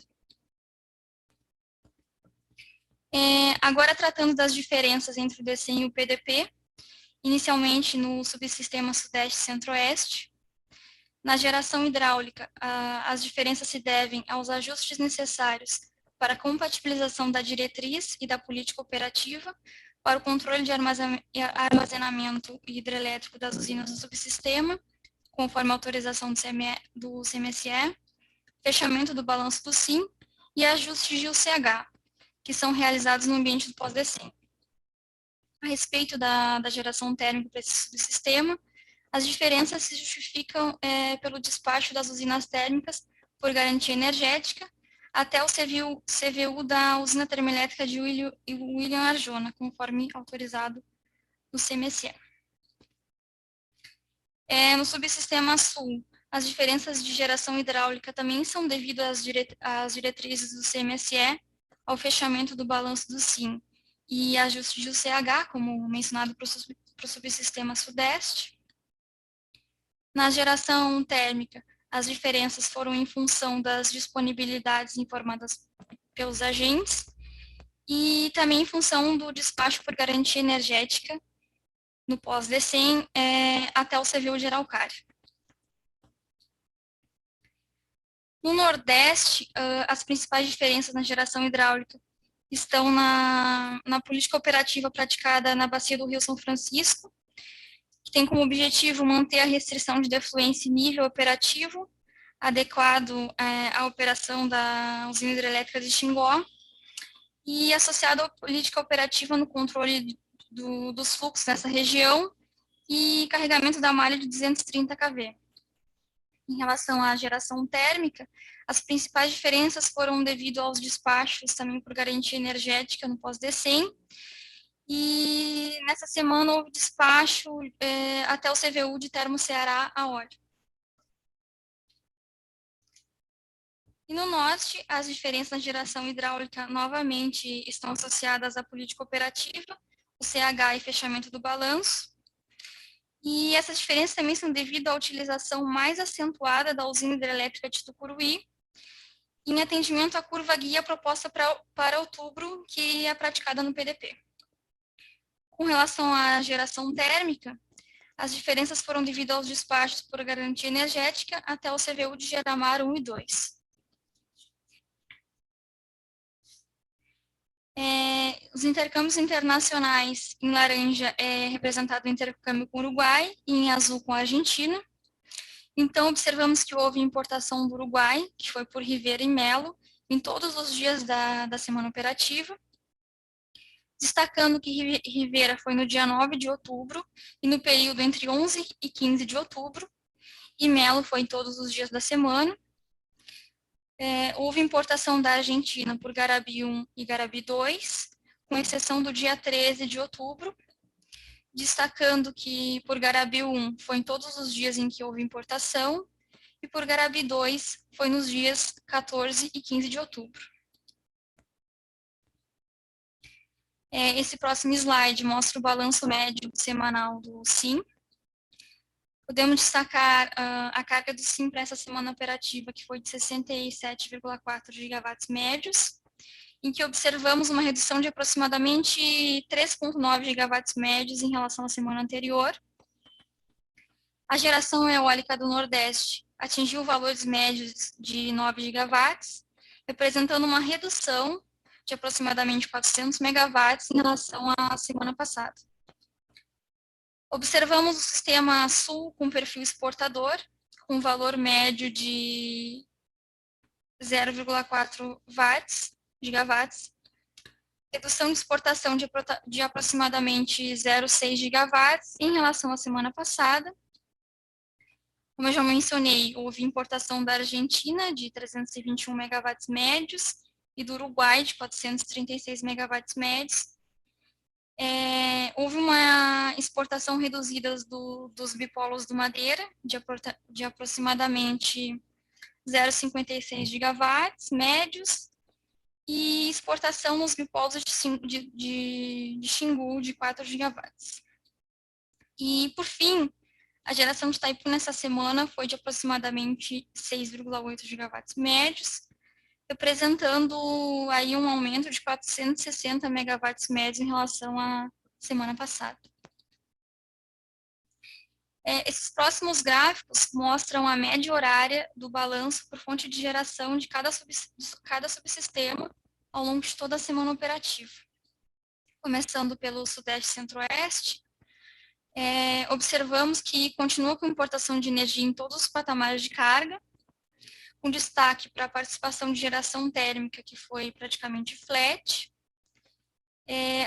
Agora, tratando das diferenças entre o DECEM e o PDP, inicialmente no subsistema Sudeste e Centro-Oeste. Na geração hidráulica, as diferenças se devem aos ajustes necessários para a compatibilização da diretriz e da política operativa para o controle de armazenamento hidrelétrico das usinas do subsistema, conforme a autorização do CMSE, fechamento do balanço do SIM e ajustes de UCH, que são realizados no ambiente do pós-DECEM. A respeito da geração térmica para esse subsistema, as diferenças se justificam pelo despacho das usinas térmicas por garantia energética até o CVU da usina termoelétrica de William Arjona, conforme autorizado no CMSE. No subsistema sul, as diferenças de geração hidráulica também são devido às diretrizes do CMSE, ao fechamento do balanço do SIM e ajuste de UCH, como mencionado para o subsistema sudeste. Na geração térmica, as diferenças foram em função das disponibilidades informadas pelos agentes e também em função do despacho por garantia energética no pós-DECEM até o CVU de Araucária. No Nordeste, as principais diferenças na geração hidráulica estão na política operativa praticada na bacia do Rio São Francisco, que tem como objetivo manter a restrição de defluência em nível operativo adequado à operação da usina hidrelétrica de Xingó e associado à política operativa no controle dos fluxos nessa região e carregamento da malha de 230 kV. Em relação à geração térmica, as principais diferenças foram devido aos despachos também por garantia energética no pós-DECEM, e nessa semana houve despacho até o CVU de Termoceará a óleo. E no norte, as diferenças na geração hidráulica novamente estão associadas à política operativa, o CH e fechamento do balanço. E essas diferenças também são devido à utilização mais acentuada da usina hidrelétrica de Tucuruí, em atendimento à curva guia proposta para outubro, que é praticada no PDP. Com relação à geração térmica, as diferenças foram devido aos despachos por garantia energética até o CVU de Geramar 1 e 2. Os intercâmbios internacionais, em laranja, é representado o intercâmbio com o Uruguai, e em azul com a Argentina. Então, observamos que houve importação do Uruguai, que foi por Rivera e Melo, em todos os dias da semana operativa, destacando que Rivera foi no dia 9 de outubro e no período entre 11 e 15 de outubro, e Melo foi em todos os dias da semana. Houve importação da Argentina por Garabi 1 e Garabi 2, com exceção do dia 13 de outubro, destacando que por Garabi 1 foi em todos os dias em que houve importação, e por Garabi 2 foi nos dias 14 e 15 de outubro. Esse próximo slide mostra o balanço médio semanal do SIM. Podemos destacar a carga do SIM para essa semana operativa, que foi de 67,4 gigawatts médios, em que observamos uma redução de aproximadamente 3,9 gigawatts médios em relação à semana anterior. A geração eólica do Nordeste atingiu valores médios de 9 gigawatts, representando uma redução de aproximadamente 400 megawatts em relação à semana passada. Observamos o sistema Sul com perfil exportador, com valor médio de 0,4 gigawatts, redução de exportação de aproximadamente 0,6 gigawatts em relação à semana passada. Como eu já mencionei, houve importação da Argentina de 321 megawatts médios e do Uruguai de 436 megawatts médios. Houve uma exportação reduzida dos bipolos do Madeira, de aproximadamente 0,56 gigawatts médios, e exportação nos bipolos de Xingu de 4 gigawatts. E, por fim, a geração de Itaipu nessa semana foi de aproximadamente 6,8 gigawatts médios, representando aí um aumento de 460 megawatts médios em relação à semana passada. Esses próximos gráficos mostram a média horária do balanço por fonte de geração de cada subsistema ao longo de toda a semana operativa. Começando pelo Sudeste e Centro-Oeste, observamos que continua com importação de energia em todos os patamares de carga, com destaque para a participação de geração térmica, que foi praticamente flat.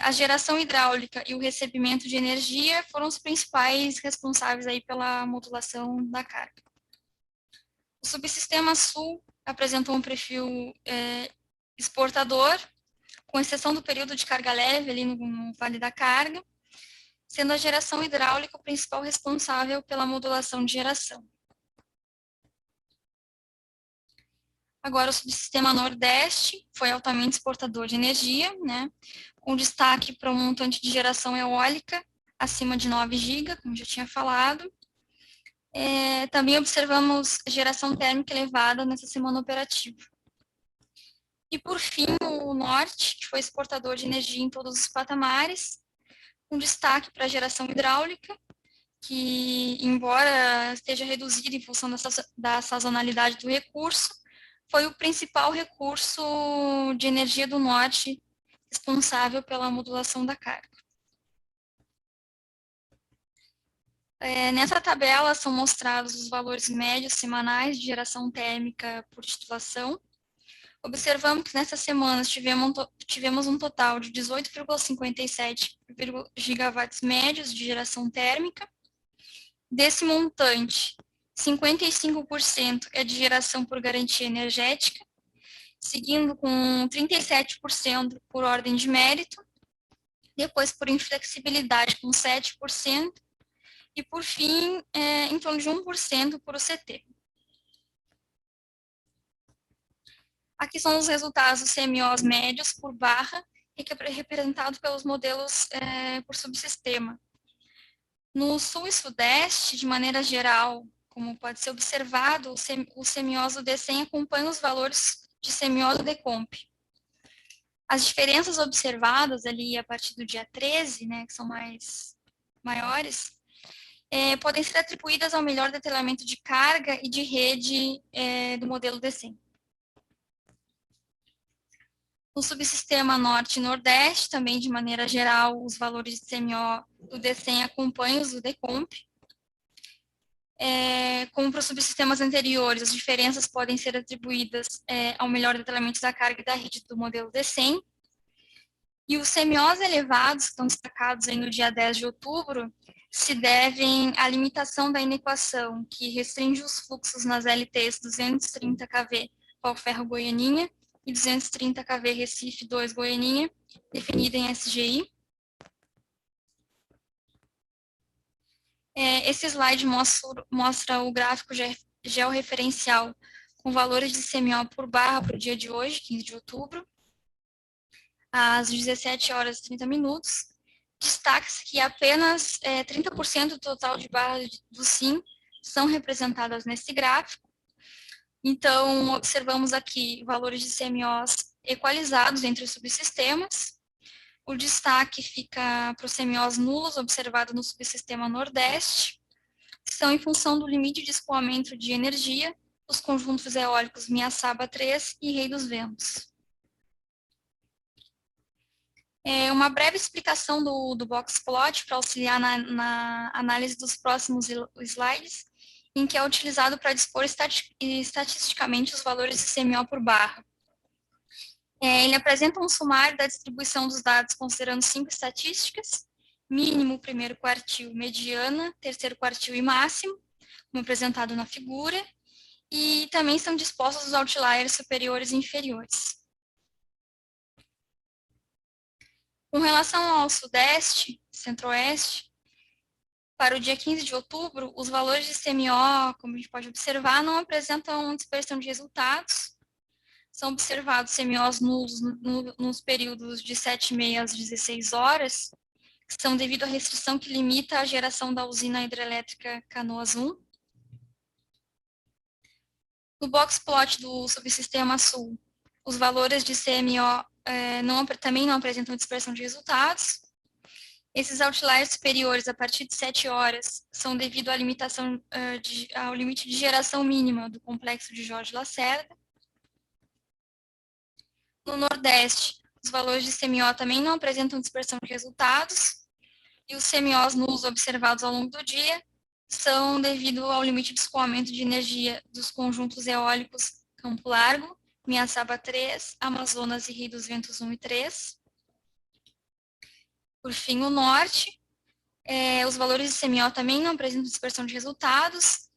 A geração hidráulica e o recebimento de energia foram os principais responsáveis aí pela modulação da carga. O subsistema Sul apresentou um perfil exportador, com exceção do período de carga leve ali no Vale da Carga, sendo a geração hidráulica o principal responsável pela modulação de geração. Agora, o subsistema Nordeste foi altamente exportador de energia, né, com destaque para o montante de geração eólica acima de 9 GB, como já tinha falado. Também observamos geração térmica elevada nessa semana operativa. E, por fim, o Norte, que foi exportador de energia em todos os patamares, com destaque para a geração hidráulica, que, embora esteja reduzida em função da sazonalidade do recurso, foi o principal recurso de energia do Norte responsável pela modulação da carga. Nessa tabela são mostrados os valores médios semanais de geração térmica por titulação. Observamos que nessas semanas tivemos um total de 18,57 gigawatts médios de geração térmica. Desse montante, 55% é de geração por garantia energética, seguindo com 37% por ordem de mérito, depois por inflexibilidade com 7%, e por fim, em torno de 1% por UCT. Aqui são os resultados dos CMOs médios por barra, representado pelos modelos por subsistema. No Sul e Sudeste, de maneira geral, como pode ser observado, o CMOs do DECEM acompanha os valores de CMO do DECOMP. As diferenças observadas ali a partir do dia 13, né, que são maiores, podem ser atribuídas ao melhor detalhamento de carga e de rede do modelo DECEM. No subsistema Norte e Nordeste, também de maneira geral, os valores de CMO do DECEM acompanham os do DECOMP. Como para os subsistemas anteriores, as diferenças podem ser atribuídas ao melhor detalhamento da carga e da rede do modelo DECEM. E os CMOs elevados, que estão destacados aí no dia 10 de outubro, se devem à limitação da inequação, que restringe os fluxos nas LTs 230 kV Pau-Ferro Goianinha e 230 kV Recife 2 Goianinha, definida em SGI. Esse slide mostra o gráfico georreferencial com valores de CMO por barra para o dia de hoje, 15 de outubro, às 17 horas e 30 minutos. Destaca-se que apenas 30% do total de barras do SIM são representadas nesse gráfico, Então, observamos aqui valores de CMOs equalizados entre os subsistemas. O destaque fica para os CMOs nulos observados no subsistema Nordeste, que são em função do limite de escoamento de energia dos conjuntos eólicos Miaçaba 3 e Rei dos Ventos. Uma breve explicação do box plot para auxiliar na análise dos próximos slides, em que é utilizado para dispor estatisticamente os valores de CMO por barra. Ele apresenta um sumário da distribuição dos dados considerando 5 estatísticas: mínimo, primeiro quartil, mediana, terceiro quartil e máximo, como apresentado na figura, e também são dispostos os outliers superiores e inferiores. Com relação ao Sudeste, Centro-Oeste, para o dia 15 de outubro, os valores de CMO, como a gente pode observar, não apresentam dispersão de resultados. São observados CMOs nulos nos períodos de 7h30 às 16 horas, que são devido à restrição que limita a geração da usina hidrelétrica Canoas 1. No box plot do subsistema Sul, os valores de CMO também não apresentam dispersão de resultados. Esses outliers superiores a partir de 7 horas são devido à limitação ao limite de geração mínima do complexo de Jorge Lacerda. No Nordeste, os valores de CMO também não apresentam dispersão de resultados, e os CMOs nulos observados ao longo do dia são devido ao limite de escoamento de energia dos conjuntos eólicos Campo Largo, Miaçaba 3, Amazonas e Rio dos Ventos 1 e 3. Por fim, o Norte, os valores de CMO também não apresentam dispersão de resultados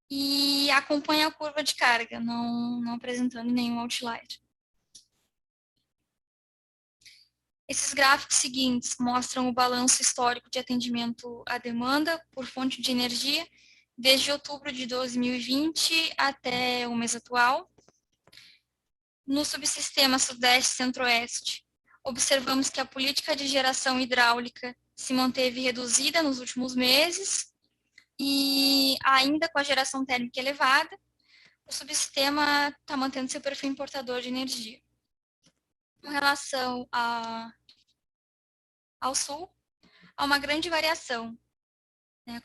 e acompanha a curva de carga, não apresentando nenhum outlier. Esses gráficos seguintes mostram o balanço histórico de atendimento à demanda por fonte de energia desde outubro de 2020 até o mês atual. No subsistema Sudeste e Centro-Oeste, observamos que a política de geração hidráulica se manteve reduzida nos últimos meses e, ainda com a geração térmica elevada, o subsistema está mantendo seu perfil importador de energia. Com relação ao Sul, há uma grande variação,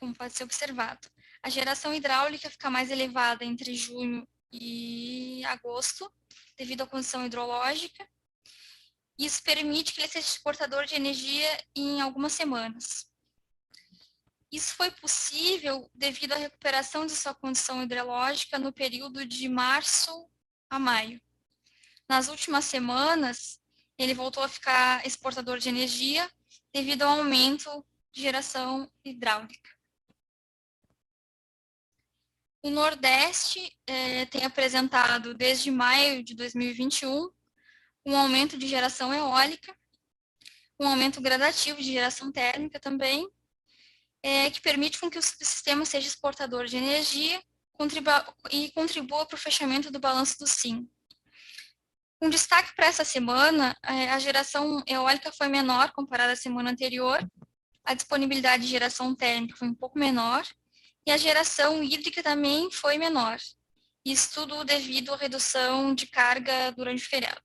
como pode ser observado. A geração hidráulica fica mais elevada entre junho e agosto, devido à condição hidrológica. Isso permite que ele seja exportador de energia em algumas semanas. Isso foi possível devido à recuperação de sua condição hidrológica no período de março a maio. Nas últimas semanas, ele voltou a ficar exportador de energia devido ao aumento de geração hidráulica. O Nordeste tem apresentado, desde maio de 2021, um aumento de geração eólica, um aumento gradativo de geração térmica também, que permite com que o subsistema seja exportador de energia e contribua para o fechamento do balanço do SIM. Um destaque para essa semana, a geração eólica foi menor comparada à semana anterior, a disponibilidade de geração térmica foi um pouco menor, e a geração hídrica também foi menor. Isso tudo devido à redução de carga durante o feriado.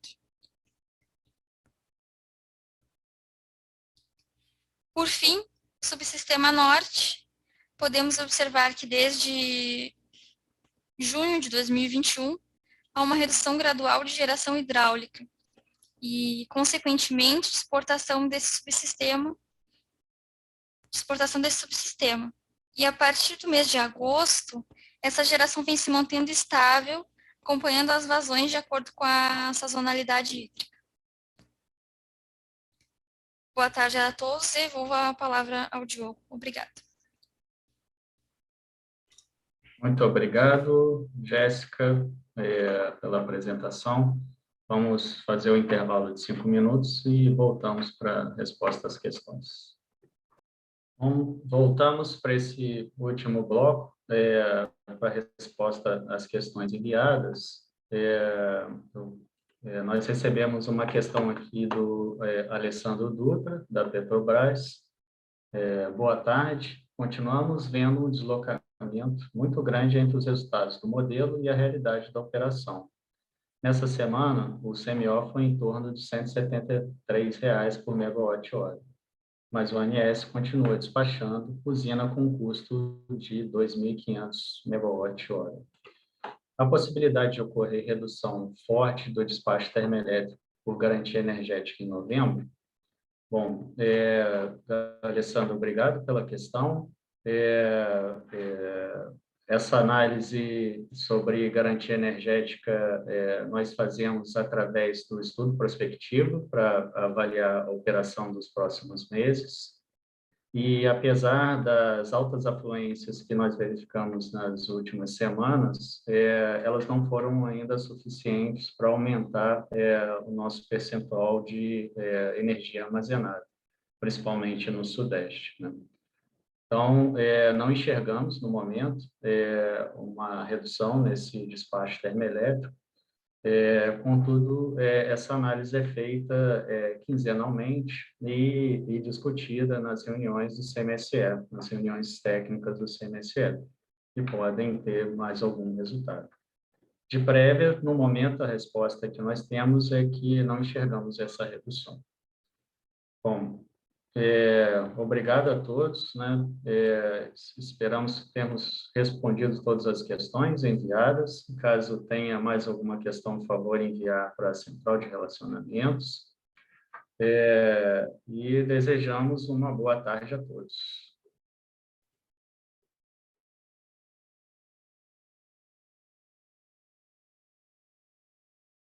Por fim, subsistema Norte, podemos observar que desde junho de 2021, há uma redução gradual de geração hidráulica e, consequentemente, exportação desse subsistema. E a partir do mês de agosto, essa geração vem se mantendo estável, acompanhando as vazões de acordo com a sazonalidade hídrica. Boa tarde a todos e devolvo a palavra ao Diogo. Obrigada. Muito obrigado, Jéssica, pela apresentação. Vamos fazer o intervalo de 5 minutos e voltamos para a resposta às questões. Então, voltamos para esse último bloco, para a resposta às questões enviadas. Nós recebemos uma questão aqui do Alessandro Dutra, da Petrobras. Boa tarde. Continuamos vendo um deslocamento muito grande entre os resultados do modelo e a realidade da operação. Nessa semana, o CMO foi em torno de R$ 173 por megawatt-hora, mas o ANS continua despachando usina com custo de 2.500 megawatt-hora. A possibilidade de ocorrer redução forte do despacho termoelétrico por garantia energética em novembro? Bom, Alessandro, obrigado pela questão. Essa análise sobre garantia energética nós fazemos através do estudo prospectivo para avaliar a operação dos próximos meses. E, apesar das altas afluências que nós verificamos nas últimas semanas, elas não foram ainda suficientes para aumentar o nosso percentual de energia armazenada, principalmente no Sudeste, né? Então, não enxergamos, no momento, uma redução nesse despacho termoelétrico. Contudo, essa análise é feita quinzenalmente e discutida nas reuniões do CMSE, nas reuniões técnicas do CMSE, que podem ter mais algum resultado. De prévia, no momento, a resposta que nós temos é que não enxergamos essa redução. Bom, obrigado a todos, né? Esperamos que tenhamos respondido todas as questões enviadas. Caso tenha mais alguma questão, por favor, enviar para a Central de Relacionamentos. E desejamos uma boa tarde a todos.